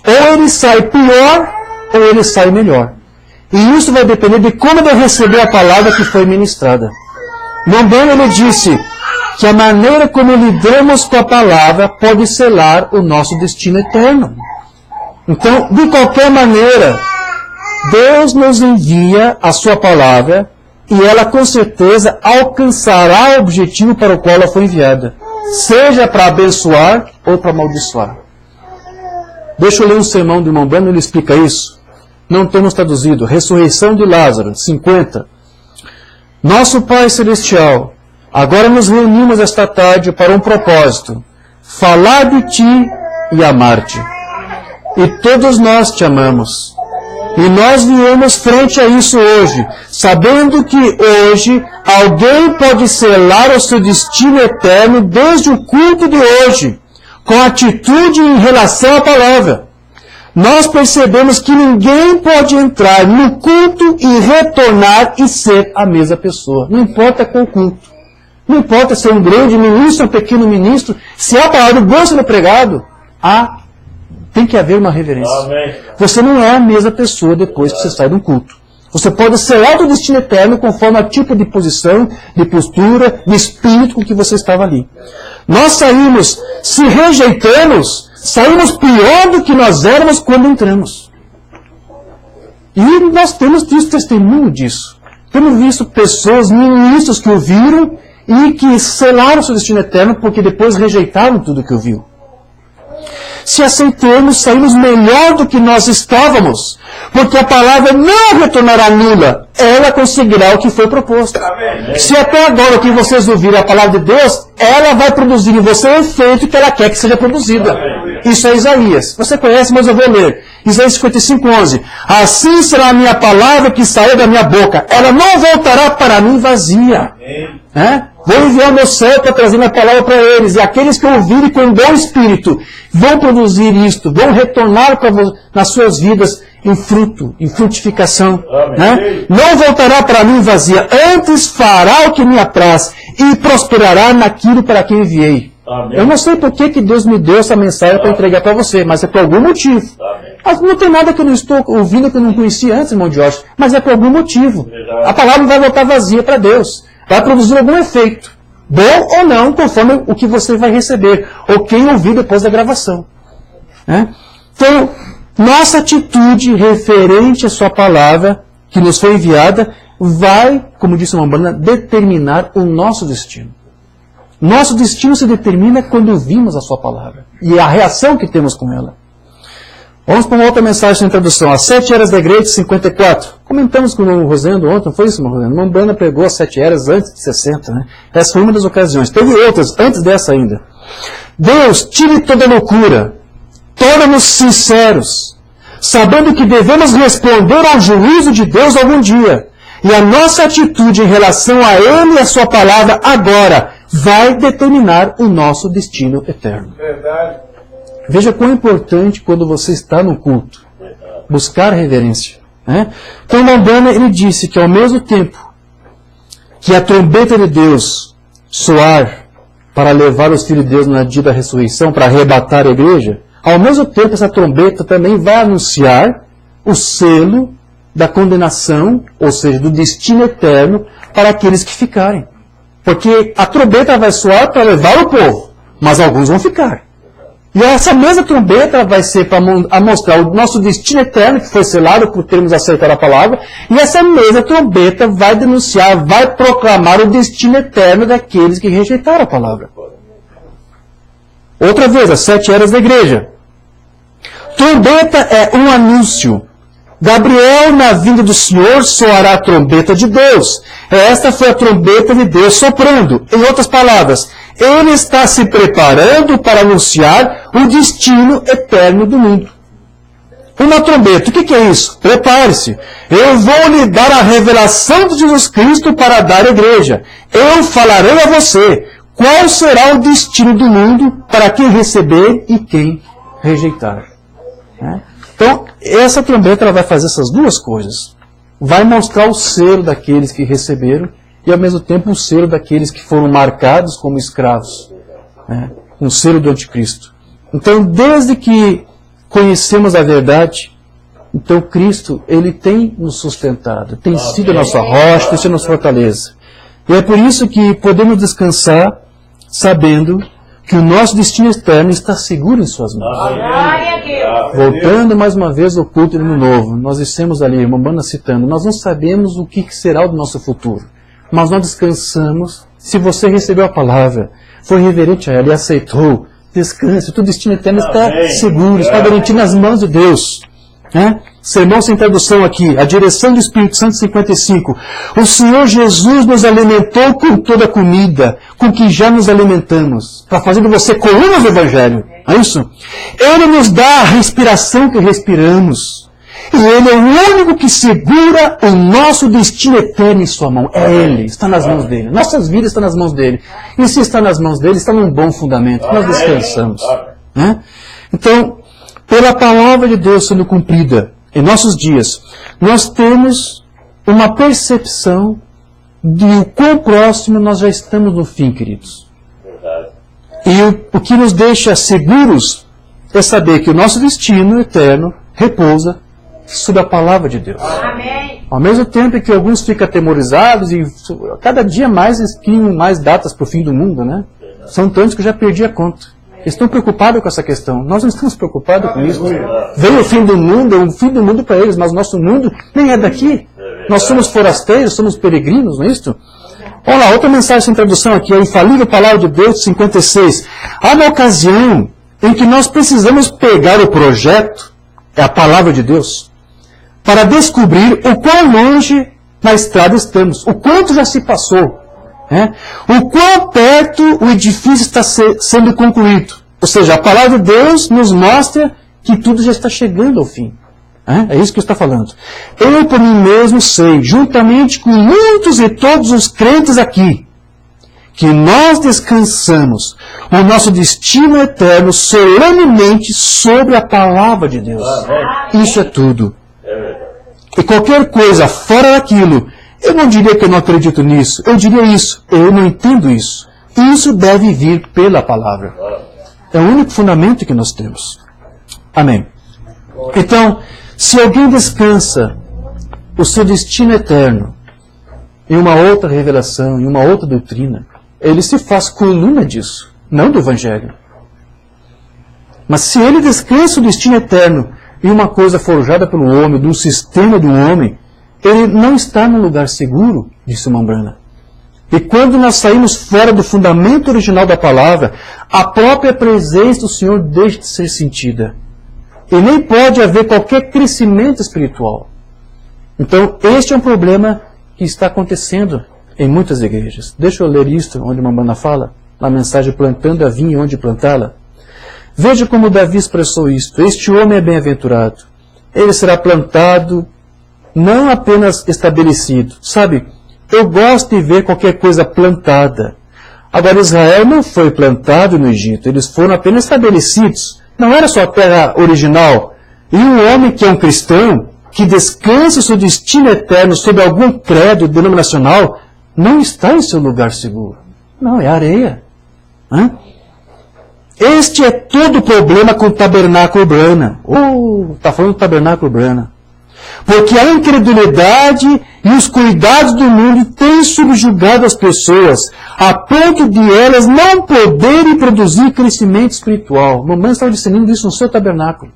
ou ele sai pior, ou ele sai melhor. E isso vai depender de como ele receber a palavra que foi ministrada. Também ele disse que a maneira como lidamos com a palavra pode selar o nosso destino eterno. Então, de qualquer maneira, Deus nos envia a sua palavra e ela com certeza alcançará o objetivo para o qual ela foi enviada, seja para abençoar ou para amaldiçoar. Deixa eu ler um sermão do irmão Brana, ele explica isso. Não temos traduzido. Ressurreição de Lázaro, 50. Nosso Pai Celestial, agora nos reunimos esta tarde para um propósito, falar de Ti e amar-te. E todos nós Te amamos. E nós viemos frente a isso hoje, sabendo que hoje alguém pode selar o seu destino eterno desde o culto de hoje, com atitude em relação à palavra. Nós percebemos que ninguém pode entrar no culto e retornar e ser a mesma pessoa. Não importa qual culto. Não importa se é um grande ministro ou um pequeno ministro. Se a palavra do Deus sendo pregado, tem que haver uma reverência. Amém. Você não é a mesma pessoa depois que você sai de um culto. Você pode selar o destino eterno conforme o tipo de posição, de postura, de espírito com que você estava ali. Nós saímos, se rejeitamos, saímos pior do que nós éramos quando entramos. E nós temos visto testemunho disso. Temos visto pessoas, ministros que ouviram e que selaram seu destino eterno porque depois rejeitaram tudo que ouviu. Se aceitamos, saímos melhor do que nós estávamos, porque a palavra não retornará nula, ela conseguirá o que foi proposto. Amém. Se até agora que vocês ouviram a palavra de Deus, ela vai produzir em você o efeito que ela quer que seja produzida. Amém. Isso é Isaías. Você conhece, mas eu vou ler. Isaías 55:11. Assim será a minha palavra que saiu da minha boca. Ela não voltará para mim vazia. Vou enviar o meu céu para trazer minha palavra para eles. E aqueles que ouvirem com bom espírito vão produzir isto. Vão retornar nas suas vidas em fruto, em frutificação. Não voltará para mim vazia. Antes fará o que me apraz e prosperará naquilo para que enviei. Amém. Eu não sei por que Deus me deu essa mensagem para entregar para você, mas é por algum motivo. Mas não tem nada que eu não estou ouvindo que eu não conhecia antes, irmão Jorge, mas é por algum motivo. A palavra não vai voltar vazia para Deus. Vai produzir algum efeito, bom ou não, conforme o que você vai receber, ou quem ouvir depois da gravação. Então, nossa atitude referente à sua palavra, que nos foi enviada, vai, como disse uma banda, determinar o nosso destino. Nosso destino se determina quando ouvimos a sua palavra e a reação que temos com ela. Vamos para uma outra mensagem na introdução. As 7 eras da igreja de 54. Comentamos com o Rosendo ontem, não foi isso, Rosendo? Uma banda pregou as 7 eras antes de 60, né? Essa foi uma das ocasiões. Teve outras antes dessa ainda. Deus, tire toda loucura. Torna-nos sinceros, sabendo que devemos responder ao juízo de Deus algum dia. E a nossa atitude em relação a Ele e a sua palavra agora vai determinar o nosso destino eterno. Verdade. Veja quão importante quando você está no culto, buscar reverência. Então, Lambana, ele disse que ao mesmo tempo que a trombeta de Deus soar para levar os filhos de Deus no dia da ressurreição, para arrebatar a igreja, ao mesmo tempo essa trombeta também vai anunciar o selo da condenação, ou seja, do destino eterno para aqueles que ficarem. Porque a trombeta vai soar para levar o povo, mas alguns vão ficar. E essa mesma trombeta vai ser para mostrar o nosso destino eterno, que foi selado por termos aceitado a palavra, e essa mesma trombeta vai denunciar, vai proclamar o destino eterno daqueles que rejeitaram a palavra. Outra vez, as 7 eras da igreja. Trombeta é um anúncio. Gabriel, na vinda do Senhor, soará a trombeta de Deus. Esta foi a trombeta de Deus soprando. Em outras palavras, Ele está se preparando para anunciar o destino eterno do mundo. Uma trombeta, o que é isso? Prepare-se. Eu vou lhe dar a revelação de Jesus Cristo para dar à igreja. Eu falarei a você qual será o destino do mundo para quem receber e quem rejeitar. Então, essa trombeta ela vai fazer essas duas coisas. Vai mostrar o selo daqueles que receberam e, ao mesmo tempo, o selo daqueles que foram marcados como escravos. Um selo do anticristo. Então, desde que conhecemos a verdade, então Cristo, Ele tem nos sustentado, tem sido a nossa rocha, tem sido a nossa fortaleza. E é por isso que podemos descansar sabendo que o nosso destino eterno está seguro em suas mãos. Voltando mais uma vez ao culto do Ano Novo, nós dissemos ali, irmã Bana citando, nós não sabemos o que será o nosso futuro, mas nós descansamos. Se você recebeu a palavra, foi reverente a ela e aceitou, descanse, o teu destino eterno está seguro, está garantido nas mãos de Deus. Sermão sem tradução aqui, a direção do Espírito Santo 55. O Senhor Jesus nos alimentou com toda a comida, com que já nos alimentamos, para fazer de você colunas do Evangelho. É isso? Ele nos dá a respiração que respiramos. E Ele é o único que segura o nosso destino eterno em sua mão. É Ele, está nas mãos dEle. Nossas vidas estão nas mãos dEle. E se está nas mãos dEle, está num bom fundamento. Nós descansamos. Então, pela palavra de Deus sendo cumprida em nossos dias, nós temos uma percepção de o quão próximo nós já estamos no fim, queridos. E o que nos deixa seguros é saber que o nosso destino eterno repousa sobre a palavra de Deus. Amém. Ao mesmo tempo que alguns ficam atemorizados e cada dia mais eles criam mais datas para o fim do mundo, né? São tantos que eu já perdi a conta. Eles estão preocupados com essa questão. Nós não estamos preocupados com isso. Veio o fim do mundo, é um fim do mundo para eles, mas o nosso mundo nem é daqui. Nós somos forasteiros, somos peregrinos, não é isso? Olha lá, outra mensagem sem tradução aqui, a infalível palavra de Deus, 56. Há uma ocasião em que nós precisamos pegar o projeto, é a palavra de Deus, para descobrir o quão longe na estrada estamos, o quanto já se passou, o quão perto o edifício está sendo concluído. Ou seja, a palavra de Deus nos mostra que tudo já está chegando ao fim. É isso que está falando. Eu por mim mesmo sei, juntamente com muitos e todos os crentes aqui, que nós descansamos o nosso destino eterno solenemente sobre a palavra de Deus. Isso é tudo. E qualquer coisa fora daquilo, eu não diria que eu não acredito nisso, eu diria isso, eu não entendo isso. Isso deve vir pela palavra. É o único fundamento que nós temos. Amém. Então, se alguém descansa o seu destino eterno em uma outra revelação, em uma outra doutrina, ele se faz coluna disso, não do Evangelho. Mas se ele descansa o destino eterno em uma coisa forjada pelo homem, de um sistema do homem, ele não está num lugar seguro, disse Mambrana. E quando nós saímos fora do fundamento original da palavra, a própria presença do Senhor deixa de ser sentida. E nem pode haver qualquer crescimento espiritual. Então, este é um problema que está acontecendo em muitas igrejas. Deixa eu ler isto, onde Mambrana fala, na mensagem Plantando a Vinha Onde Plantá-la. Veja como Davi expressou isto. Este homem é bem-aventurado. Ele será plantado, não apenas estabelecido. Sabe, eu gosto de ver qualquer coisa plantada. Agora, Israel não foi plantado no Egito. Eles foram apenas estabelecidos. Não era só a terra original. E um homem que é um cristão, que descansa o seu destino eterno sob algum credo denominacional, não está em seu lugar seguro. Não, é areia. Este é todo o problema com o tabernáculo Brana. Está falando do tabernáculo Brana. Porque a incredulidade e os cuidados do mundo têm subjugado as pessoas, a ponto de elas não poderem produzir crescimento espiritual. Mamãe estava ensinando isso no seu tabernáculo.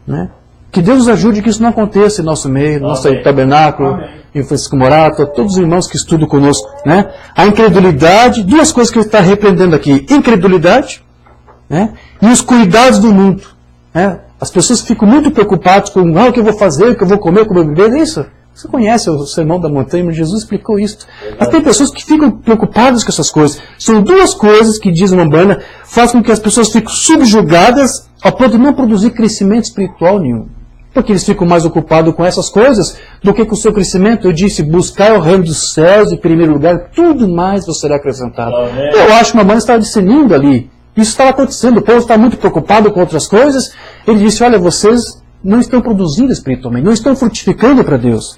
Né? Que Deus nos ajude que isso não aconteça em nosso meio, no nosso tabernáculo, em Francisco Morato, todos os irmãos que estudam conosco. Né? A incredulidade, duas coisas que ele está repreendendo aqui. Incredulidade, né? E os cuidados do mundo. Né? As pessoas ficam muito preocupadas com o que eu vou fazer, o que eu vou comer, o que eu vou beber. É isso. Você conhece o Sermão da Montanha, mas Jesus explicou isso. Mas tem pessoas que ficam preocupadas com essas coisas. São duas coisas que, diz Mambrana, fazem com que as pessoas fiquem subjugadas a ponto de não produzir crescimento espiritual nenhum. Porque eles ficam mais ocupados com essas coisas do que com o seu crescimento. Eu disse, buscar o reino dos céus em primeiro lugar, tudo mais vos será acrescentado. Eu acho que Mambrana estava discernindo ali. Isso estava acontecendo, o povo está muito preocupado com outras coisas. Ele disse, olha, vocês não estão produzindo espiritualmente, não estão frutificando para Deus.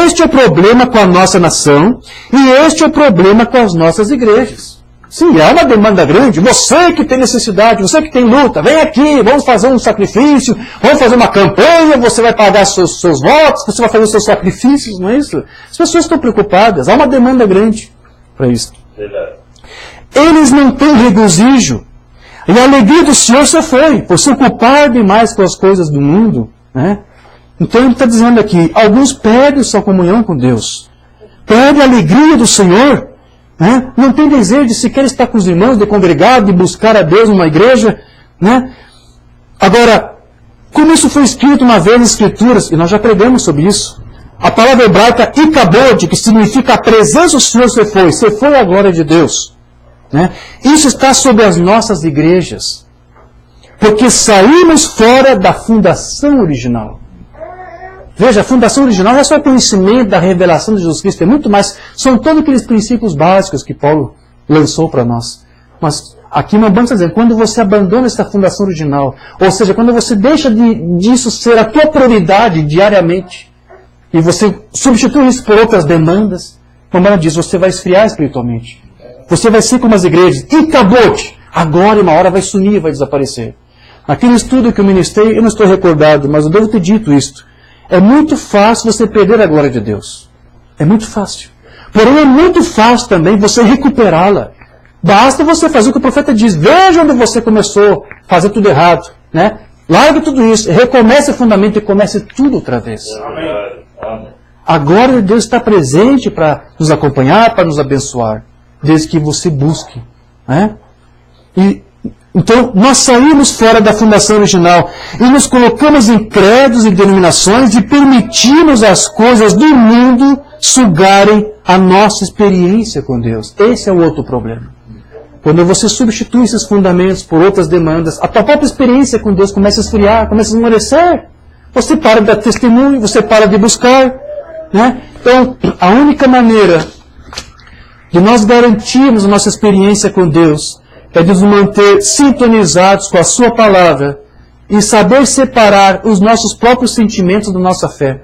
Este é o problema com a nossa nação e este é o problema com as nossas igrejas. Sim, há uma demanda grande. Você que tem necessidade, você que tem luta, vem aqui, vamos fazer um sacrifício, vamos fazer uma campanha, você vai pagar seus votos, você vai fazer seus sacrifícios, não é isso? As pessoas estão preocupadas, há uma demanda grande para isso. Eles não têm regozijo. E a alegria do Senhor se foi, por se ocupar demais com as coisas do mundo. Né? Então ele está dizendo aqui, alguns perdem sua comunhão com Deus. Perdem a alegria do Senhor. Né? Não tem desejo de sequer estar com os irmãos, de congregar, de buscar a Deus numa igreja. Né? Agora, como isso foi escrito uma vez nas Escrituras, e nós já pregamos sobre isso, a palavra hebraica ikabod, que significa a presença do Senhor se foi a glória de Deus. Né? Isso está sobre as nossas igrejas, porque saímos fora da fundação original. Veja, a fundação original não é só o conhecimento da revelação de Jesus Cristo, é muito mais, são todos aqueles princípios básicos que Paulo lançou para nós. Mas aqui no banco está dizendo, quando você abandona essa fundação original, ou seja, quando você deixa disso ser a tua prioridade diariamente, e você substitui isso por outras demandas, como ela diz, você vai esfriar espiritualmente. Você vai ser como as igrejas. E acabou! Agora, uma hora, vai sumir, vai desaparecer. Naquele estudo que eu ministrei, eu não estou recordado, mas eu devo ter dito isto. É muito fácil você perder a glória de Deus. É muito fácil. Porém, é muito fácil também você recuperá-la. Basta você fazer o que o profeta diz. Veja onde você começou a fazer tudo errado. Né? Largue tudo isso. Recomece o fundamento e comece tudo outra vez. Amém. A glória de Deus está presente para nos acompanhar, para nos abençoar. Desde que você busque. Né? Então, nós saímos fora da fundação original e nos colocamos em credos e denominações e permitimos as coisas do mundo sugarem a nossa experiência com Deus. Esse é o outro problema. Quando você substitui esses fundamentos por outras demandas, a tua própria experiência com Deus começa a esfriar, começa a esmorecer. Você para de dar testemunho, você para de buscar. Né? Então, a única maneira de nós garantirmos a nossa experiência com Deus é de nos manter sintonizados com a Sua Palavra e saber separar os nossos próprios sentimentos da nossa fé.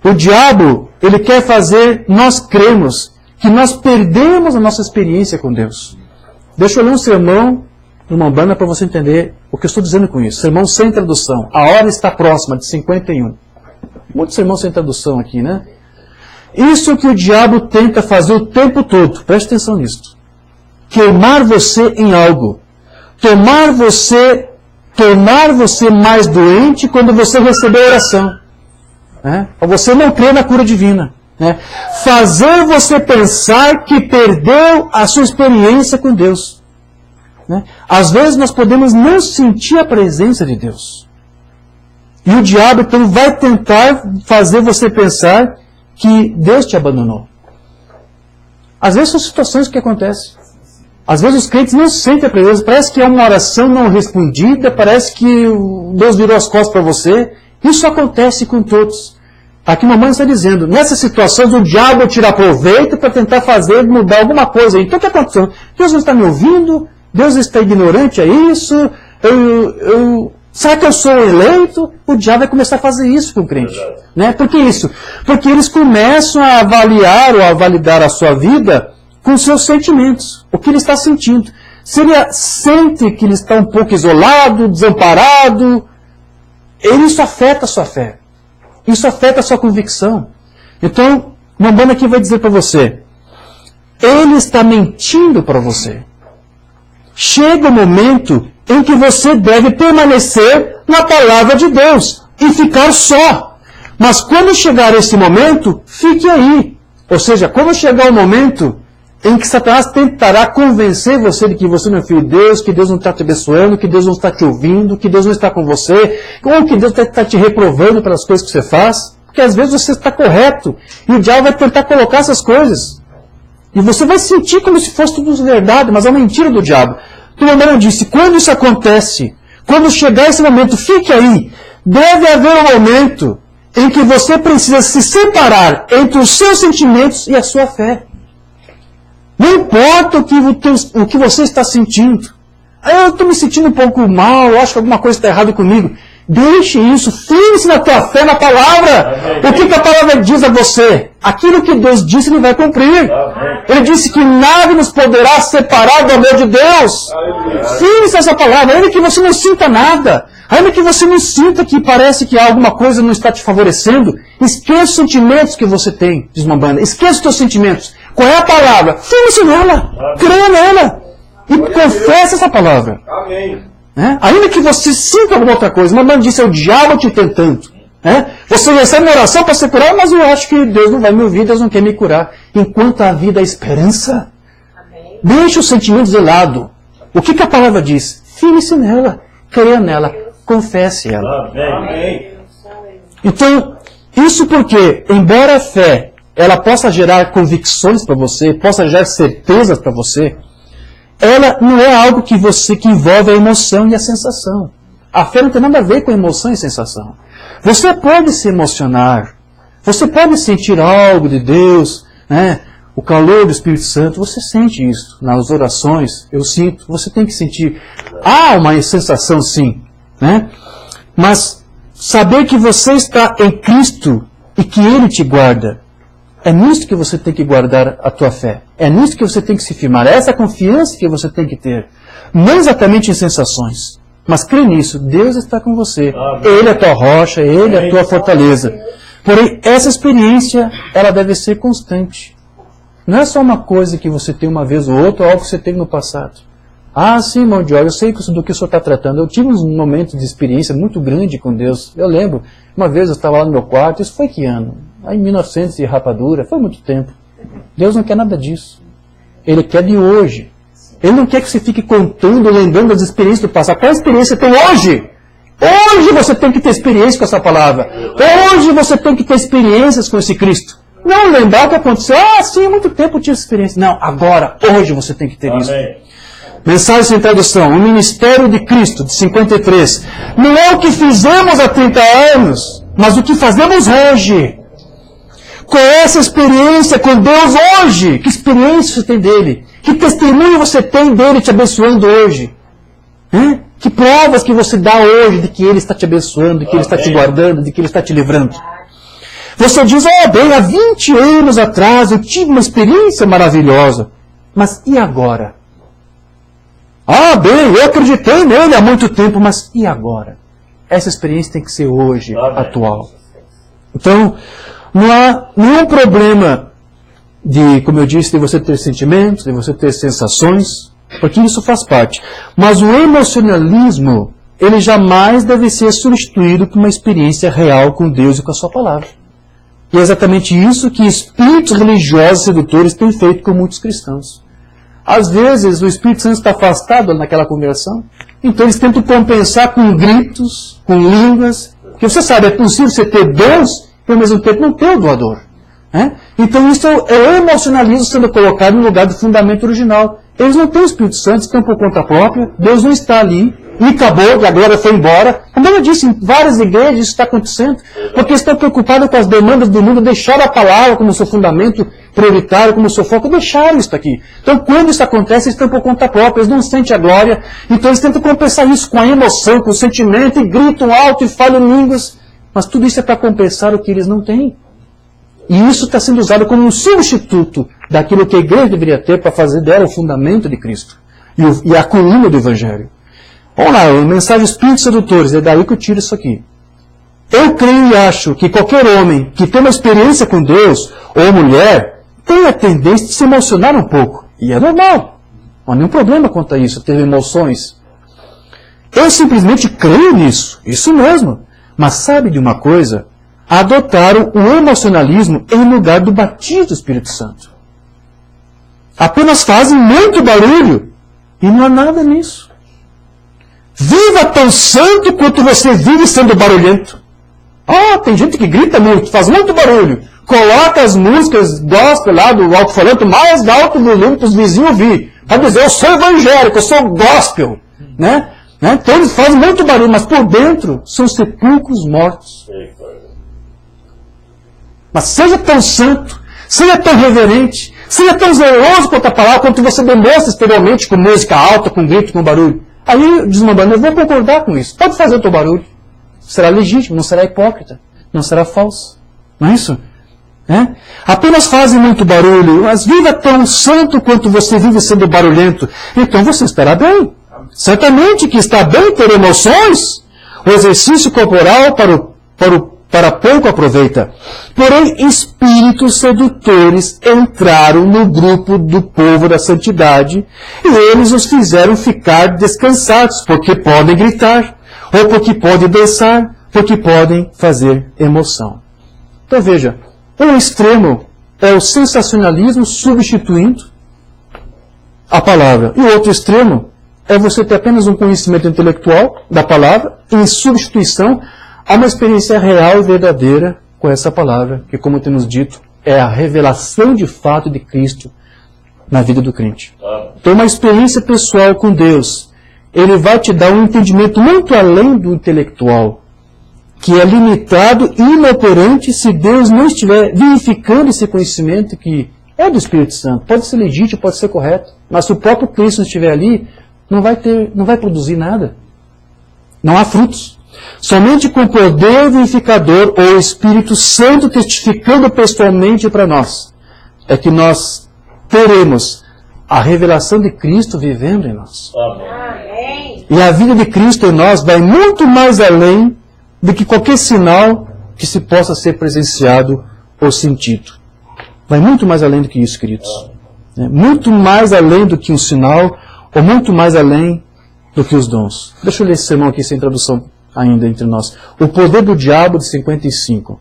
O diabo, ele quer fazer nós cremos que nós perdemos a nossa experiência com Deus. Deixa eu ler um sermão do Umbanda para você entender o que eu estou dizendo com isso. Sermão sem tradução. A hora está próxima, de 51. Muito sermão sem tradução aqui, né? Isso que o diabo tenta fazer o tempo todo. Preste atenção nisso. Queimar você em algo. Tornar você mais doente quando você receber a oração. Né? Você não crê na cura divina. Né? Fazer você pensar que perdeu a sua experiência com Deus. Né? Às vezes nós podemos não sentir a presença de Deus. E o diabo então vai tentar fazer você pensar que Deus te abandonou. Às vezes são situações que acontecem. Às vezes os crentes não sentem a presença. Parece que é uma oração não respondida. Parece que Deus virou as costas para você. Isso acontece com todos. Aqui mamãe está dizendo, nessas situações o diabo tira proveito para tentar fazer mudar alguma coisa. Então o que aconteceu? Deus não está me ouvindo? Deus está ignorante a isso? Será que eu sou eleito? O diabo vai começar a fazer isso com o crente. Né? Por que isso? Porque eles começam a avaliar ou a validar a sua vida com seus sentimentos. O que ele está sentindo. Se ele sente que ele está um pouco isolado, desamparado, isso afeta a sua fé. Isso afeta a sua convicção. Então, o Umbanda aqui vai dizer para você, ele está mentindo para você. Chega o momento em que você deve permanecer na palavra de Deus e ficar só. Mas quando chegar esse momento, fique aí. Ou seja, quando chegar o momento em que Satanás tentará convencer você de que você não é filho de Deus, que Deus não está te abençoando, que Deus não está te ouvindo, que Deus não está com você, ou que Deus está te reprovando pelas coisas que você faz, porque às vezes você está correto, e o diabo vai tentar colocar essas coisas. E você vai sentir como se fosse tudo verdade, mas é uma mentira do diabo. O Umbanda disse, quando isso acontece, quando chegar esse momento, fique aí. Deve haver um momento em que você precisa se separar entre os seus sentimentos e a sua fé. Não importa o que você está sentindo. Eu estou me sentindo um pouco mal, eu acho que alguma coisa está errada comigo. Deixe isso, firme-se na tua fé, na palavra. O que a palavra diz a você? Aquilo que Deus disse, Ele vai cumprir. Ele disse que nada nos poderá separar do amor de Deus. Firme-se nessa palavra, ainda que você não sinta nada, ainda que você não sinta que parece que alguma coisa não está te favorecendo, esqueça os sentimentos que você tem, diz uma banda. Esqueça os teus sentimentos. Qual é a palavra? Firme-se nela, creia nela e confesse essa palavra. Amém. Ainda que você sinta alguma outra coisa, mamãe disse, é o diabo te tentando. Você recebe uma oração para ser curado, mas eu acho que Deus não vai me ouvir, Deus não quer me curar. Enquanto a vida é esperança, deixe os sentimentos de lado. O que a palavra diz? Firme-se nela, creia nela, confesse ela. Amém. Então, isso porque, embora a fé ela possa gerar convicções para você, possa gerar certezas para você, ela não é algo que envolve a emoção e a sensação. A fé não tem nada a ver com emoção e sensação. Você pode se emocionar, você pode sentir algo de Deus, o calor do Espírito Santo, você sente isso nas orações, eu sinto, você tem que sentir. Há uma sensação sim, mas saber que você está em Cristo e que Ele te guarda, é nisso que você tem que guardar a tua fé. É nisso que você tem que se firmar. É essa confiança que você tem que ter. Não exatamente em sensações. Mas crê nisso, Deus está com você. Ele é a tua rocha, Ele é a tua fortaleza. Porém, essa experiência, ela deve ser constante. Não é só uma coisa que você tem uma vez ou outra, ou algo que você teve no passado. Ah, sim, irmão Diogo, eu sei do que o senhor está tratando. Eu tive um momento de experiência muito grande com Deus. Eu lembro, uma vez eu estava lá no meu quarto, isso foi que ano? Aí em 1900 e rapadura, foi muito tempo. Deus não quer nada disso. Ele quer de hoje. Ele não quer que você fique contando, lembrando das experiências do passado. Qual experiência tem hoje? Hoje você tem que ter experiência com essa palavra. Hoje você tem que ter experiências com esse Cristo. Não lembrar o que aconteceu. Ah, sim, há muito tempo eu tive experiência. Não, agora, hoje você tem que ter isso. Mensagem sem tradução. O ministério de Cristo, de 53. Não é o que fizemos há 30 anos, mas o que fazemos hoje. Qual é essa experiência com Deus hoje? Que experiência você tem dele? Que testemunho você tem dele te abençoando hoje? Que provas que você dá hoje de que ele está te abençoando, de que ele está te guardando, de que ele está te livrando? Você diz, bem, há 20 anos atrás eu tive uma experiência maravilhosa. Mas e agora? Bem, eu acreditei nele há muito tempo, mas e agora? Essa experiência tem que ser hoje, atual. Então, não há nenhum problema de, como eu disse, de você ter sentimentos, de você ter sensações, porque isso faz parte. Mas o emocionalismo, ele jamais deve ser substituído por uma experiência real com Deus e com a sua palavra. E é exatamente isso que espíritos religiosos sedutores têm feito com muitos cristãos. Às vezes o Espírito Santo está afastado naquela conversão, então eles tentam compensar com gritos, com línguas, porque você sabe, é possível você ter dons e ao mesmo tempo não ter o doador. Então isso é o emocionalismo sendo colocado no lugar do fundamento original. Eles não têm o Espírito Santo, estão por conta própria, Deus não está ali, e acabou, a glória foi embora. Como eu disse, em várias igrejas isso está acontecendo, porque estão preocupados com as demandas do mundo, deixaram a palavra como seu fundamento prioritário, como seu foco, deixaram isso aqui. Então quando isso acontece, eles estão por conta própria, eles não sentem a glória, então eles tentam compensar isso com a emoção, com o sentimento, e gritam alto e falam línguas, mas tudo isso é para compensar o que eles não têm. E isso está sendo usado como um substituto daquilo que a igreja deveria ter para fazer dela o fundamento de Cristo e a coluna do Evangelho. Vamos lá, mensagem Espíritos Sedutores, é daí que eu tiro isso aqui. Eu creio e acho que qualquer homem que tem uma experiência com Deus, ou mulher, tem a tendência de se emocionar um pouco. E é normal. Não há nenhum problema quanto a isso, ter emoções. Eu simplesmente creio nisso, isso mesmo. Mas sabe de uma coisa? Adotaram o emocionalismo em lugar do batismo do Espírito Santo. Apenas fazem muito barulho e não há nada nisso. Viva tão santo quanto você vive sendo barulhento. Tem gente que grita muito, faz muito barulho. Coloca as músicas gospel lá do alto-falante mais alto volume para os vizinhos ouvir. Para dizer, eu sou evangélico, eu sou gospel. Então eles fazem muito barulho, mas por dentro são sepulcros mortos. Mas seja tão santo, seja tão reverente, seja tão zeloso quanto a palavra, quanto você demonstra exteriormente com música alta, com grito, com barulho. Aí diz uma banda, eu vou concordar com isso. Pode fazer o teu barulho. Será legítimo, não será hipócrita, não será falso. Não é isso? Apenas fazem muito barulho, mas viva tão santo quanto você vive sendo barulhento. Então você estará bem. Certamente que está bem ter emoções. O exercício corporal para pouco aproveita. Porém, espíritos sedutores entraram no grupo do povo da santidade e eles os fizeram ficar descansados, porque podem gritar, ou porque podem dançar, porque podem fazer emoção. Então veja, um extremo é o sensacionalismo substituindo a palavra, e o outro extremo é você ter apenas um conhecimento intelectual da palavra em substituição a uma experiência real e verdadeira com essa palavra, que, como temos dito, é a revelação de fato de Cristo na vida do crente. Então, uma experiência pessoal com Deus, ele vai te dar um entendimento muito além do intelectual, que é limitado e inoperante se Deus não estiver vivificando esse conhecimento que é do Espírito Santo. Pode ser legítimo, pode ser correto, mas se o próprio Cristo não estiver ali, não vai produzir nada. Não há frutos. Somente com o poder vivificador ou o Espírito Santo testificando pessoalmente para nós, é que nós teremos a revelação de Cristo vivendo em nós. Amém. E a vida de Cristo em nós vai muito mais além do que qualquer sinal que se possa ser presenciado ou sentido. Vai muito mais além do que isso, queridos. Muito mais além do que um sinal, ou muito mais além do que os dons. Deixa eu ler esse sermão aqui sem tradução ainda entre nós. O poder do diabo, de 55.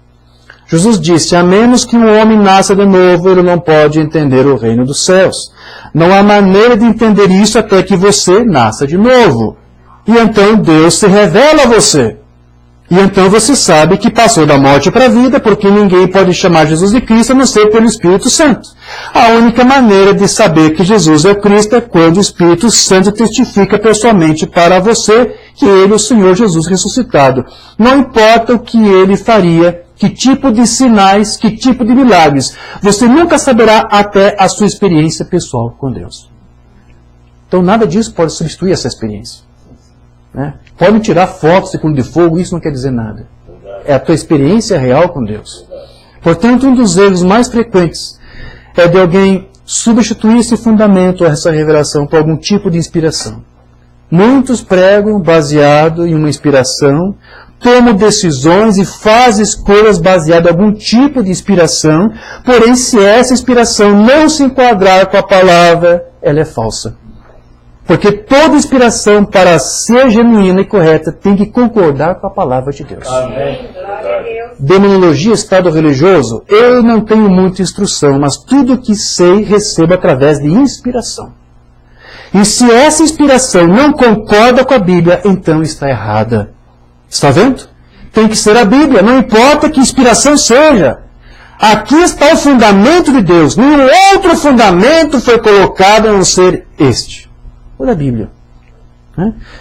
Jesus disse: a menos que um homem nasça de novo, ele não pode entender o reino dos céus. Não há maneira de entender isso até que você nasça de novo. E então Deus se revela a você. E então você sabe que passou da morte para a vida, porque ninguém pode chamar Jesus de Cristo a não ser pelo Espírito Santo. A única maneira de saber que Jesus é o Cristo é quando o Espírito Santo testifica pessoalmente para você que Ele é o Senhor Jesus ressuscitado. Não importa o que Ele faria, que tipo de sinais, que tipo de milagres, você nunca saberá até a sua experiência pessoal com Deus. Então nada disso pode substituir essa experiência. Podem tirar fotos de cano de fogo, isso não quer dizer nada. É a tua experiência real com Deus. Portanto, um dos erros mais frequentes é de alguém substituir esse fundamento, essa revelação, por algum tipo de inspiração. Muitos pregam baseado em uma inspiração, tomam decisões e fazem escolhas baseadas em algum tipo de inspiração, porém, se essa inspiração não se enquadrar com a palavra, ela é falsa. Porque toda inspiração, para ser genuína e correta, tem que concordar com a palavra de Deus. Amém. Demonologia, estado religioso, eu não tenho muita instrução, mas tudo o que sei recebo através de inspiração. E se essa inspiração não concorda com a Bíblia, então está errada. Está vendo? Tem que ser a Bíblia, não importa que inspiração seja. Aqui está o fundamento de Deus. Nenhum outro fundamento foi colocado a não ser este. Olha a Bíblia.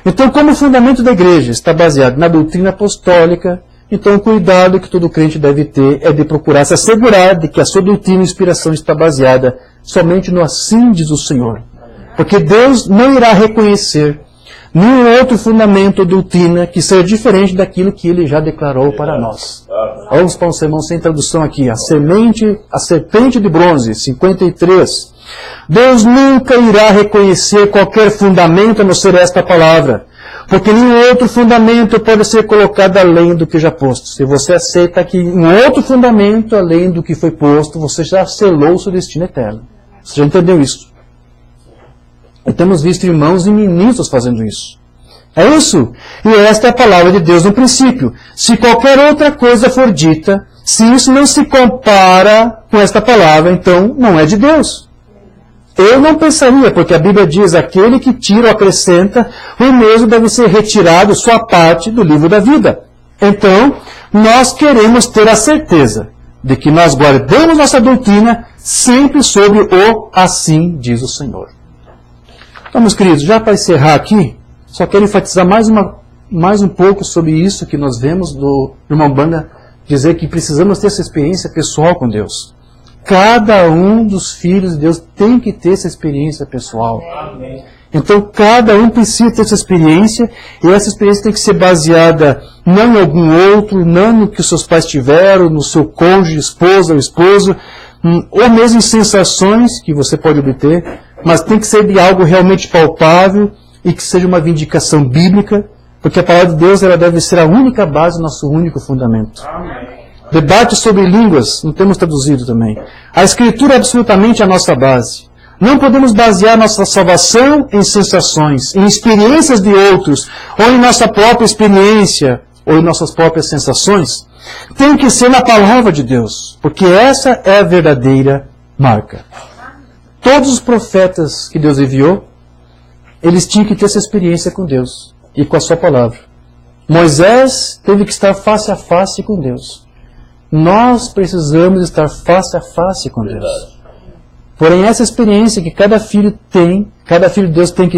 Então, como o fundamento da igreja está baseado na doutrina apostólica, então o cuidado que todo crente deve ter é de procurar se assegurar de que a sua doutrina e inspiração está baseada somente no assim diz o Senhor. Porque Deus não irá reconhecer nenhum outro fundamento ou doutrina que seja diferente daquilo que Ele já declarou para nós. Vamos para um sermão sem tradução aqui. A serpente de bronze, 53. Deus nunca irá reconhecer qualquer fundamento a não ser esta palavra, porque nenhum outro fundamento pode ser colocado além do que já posto. Se você aceita que um outro fundamento além do que foi posto, você já selou o seu destino eterno. Você já entendeu isso? E temos visto irmãos e ministros fazendo isso. É isso? E esta é a palavra de Deus no princípio. Se qualquer outra coisa for dita, se isso não se compara com esta palavra, então não é de Deus. Eu não pensaria, porque a Bíblia diz, aquele que tira ou acrescenta, o mesmo deve ser retirado sua parte do livro da vida. Então, nós queremos ter a certeza de que nós guardamos nossa doutrina sempre sobre o assim diz o Senhor. Então, meus queridos, já para encerrar aqui, só quero enfatizar mais um pouco sobre isso que nós vemos do irmão Banda dizer que precisamos ter essa experiência pessoal com Deus. Cada um dos filhos de Deus tem que ter essa experiência pessoal. Amém. Então, cada um precisa ter essa experiência, e essa experiência tem que ser baseada não em algum outro, não no que os seus pais tiveram, no seu cônjuge, esposa ou esposo, ou mesmo em sensações que você pode obter, mas tem que ser de algo realmente palpável e que seja uma vindicação bíblica, porque a palavra de Deus ela deve ser a única base, o nosso único fundamento. Amém. Debate sobre línguas, não temos traduzido também. A Escritura é absolutamente a nossa base. Não podemos basear nossa salvação em sensações, em experiências de outros, ou em nossa própria experiência, ou em nossas próprias sensações. Tem que ser na palavra de Deus, porque essa é a verdadeira marca. Todos os profetas que Deus enviou, eles tinham que ter essa experiência com Deus e com a sua palavra. Moisés teve que estar face a face com Deus. Nós precisamos estar face a face com Deus. Porém, essa experiência que cada filho de Deus tem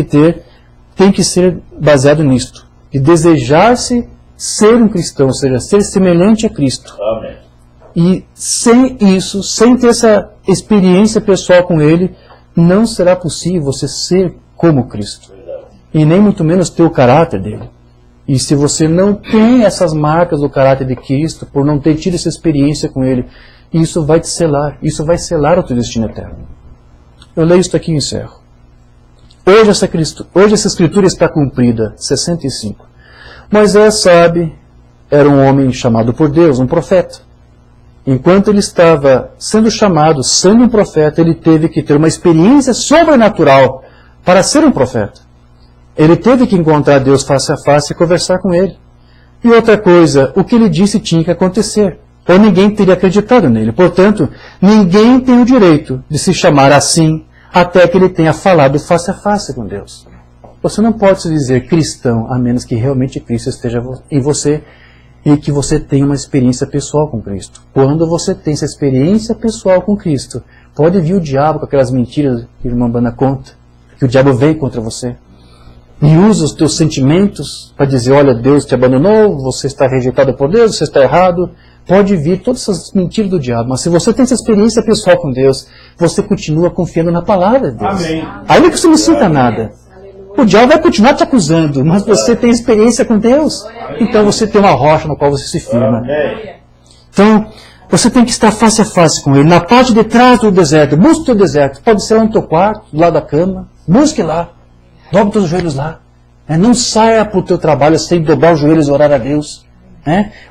que ser baseado nisto. De desejar-se ser um cristão, ou seja, ser semelhante a Cristo. Amém. E sem isso, sem ter essa experiência pessoal com Ele, não será possível você ser como Cristo. E nem muito menos ter o caráter dele. E se você não tem essas marcas do caráter de Cristo, por não ter tido essa experiência com Ele, isso vai te selar. Isso vai selar o teu destino eterno. Eu leio isso aqui e encerro. Hoje essa escritura está cumprida. 65. Moisés, sabe, era um homem chamado por Deus, um profeta. Enquanto ele estava sendo chamado, sendo um profeta, ele teve que ter uma experiência sobrenatural para ser um profeta. Ele teve que encontrar Deus face a face e conversar com ele. E outra coisa, o que ele disse tinha que acontecer, ou ninguém teria acreditado nele. Portanto, ninguém tem o direito de se chamar assim até que ele tenha falado face a face com Deus. Você não pode se dizer cristão a menos que realmente Cristo esteja em você e que você tenha uma experiência pessoal com Cristo. Quando você tem essa experiência pessoal com Cristo, pode vir o diabo com aquelas mentiras que o irmão Bana conta, que o diabo veio contra você e usa os teus sentimentos para dizer, olha, Deus te abandonou, você está rejeitado por Deus, você está errado. Pode vir todas essas mentiras do diabo, mas se você tem essa experiência pessoal com Deus, você continua confiando na palavra de Deus. Amém. Ainda que você não sinta nada. O diabo vai continuar te acusando, mas você tem experiência com Deus. Então você tem uma rocha na qual você se firma. Então, você tem que estar face a face com Ele. Na parte de trás do deserto, busque o teu deserto. Pode ser lá no teu quarto, do lado da cama. Busque lá. Dobre os teus joelhos lá. Não saia para o teu trabalho sem dobrar os joelhos e orar a Deus.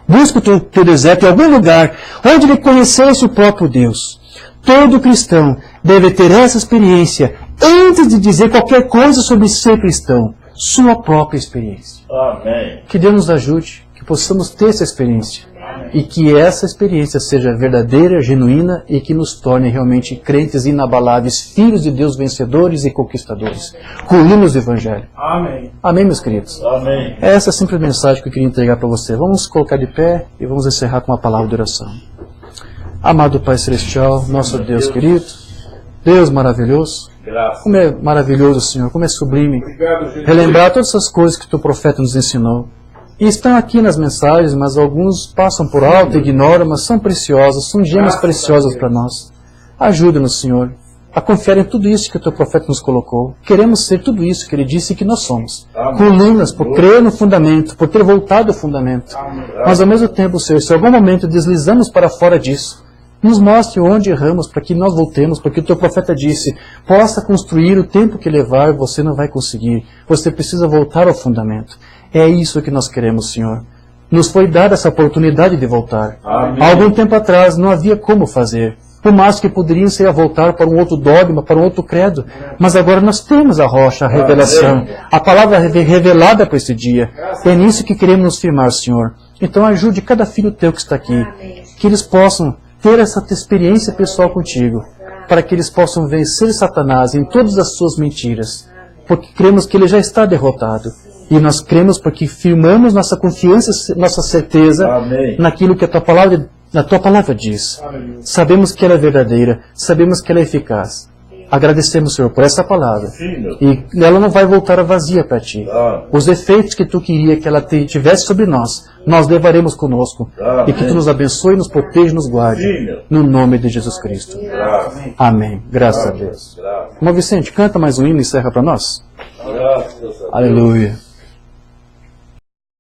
Busque o teu deserto em algum lugar onde ele conhecesse o próprio Deus. Todo cristão deve ter essa experiência antes de dizer qualquer coisa sobre ser cristão. Sua própria experiência. Amém. Que Deus nos ajude, que possamos ter essa experiência. E que essa experiência seja verdadeira, genuína e que nos torne realmente crentes inabaláveis, filhos de Deus vencedores e conquistadores. Colinos do Evangelho. Amém. Amém, meus queridos? Amém. Essa é a simples mensagem que eu queria entregar para você. Vamos colocar de pé e vamos encerrar com uma palavra de oração. Amado Pai Celestial, nosso Deus querido, Deus maravilhoso, Graças. como é maravilhoso, Senhor, como é sublime Obrigado, Jesus. relembrar todas essas coisas que o teu profeta nos ensinou. E estão aqui nas mensagens, mas alguns passam por alto, ignoram, mas são preciosas, são gemas preciosas para nós. Ajuda-nos, Senhor, a confiar em tudo isso que o teu profeta nos colocou. Queremos ser tudo isso que ele disse que nós somos. Colunas, por crer no fundamento, por ter voltado ao fundamento. Mas ao mesmo tempo, Senhor, se em algum momento deslizamos para fora disso, nos mostre onde erramos para que nós voltemos, porque o teu profeta disse, possa construir o tempo que levar, você não vai conseguir. Você precisa voltar ao fundamento. É isso que nós queremos, Senhor. Nos foi dada essa oportunidade de voltar. Amém. Há algum tempo atrás não havia como fazer. Por mais que poderiam ser a voltar para um outro dogma, para um outro credo. Mas agora nós temos a rocha, a revelação. A palavra revelada para esse dia. É nisso que queremos nos firmar, Senhor. Então ajude cada filho teu que está aqui. Que eles possam ter essa experiência pessoal contigo. Para que eles possam vencer Satanás em todas as suas mentiras. Porque cremos que ele já está derrotado. E nós cremos porque firmamos nossa confiança, nossa certeza Amém. naquilo que a tua palavra diz. Amém. Sabemos que ela é verdadeira, sabemos que ela é eficaz. Agradecemos, Senhor, por essa palavra. Sim, meu. E ela não vai voltar vazia para ti. Amém. Os efeitos que tu queria que ela tivesse sobre nós, nós levaremos conosco. Amém. E que tu nos abençoe, nos proteja e nos guarde. Sim, meu. No nome de Jesus Cristo. Graças. Amém. Graças a Deus. Graças. Irmão Vicente, canta mais um hino e encerra para nós. Graças a Deus. Aleluia.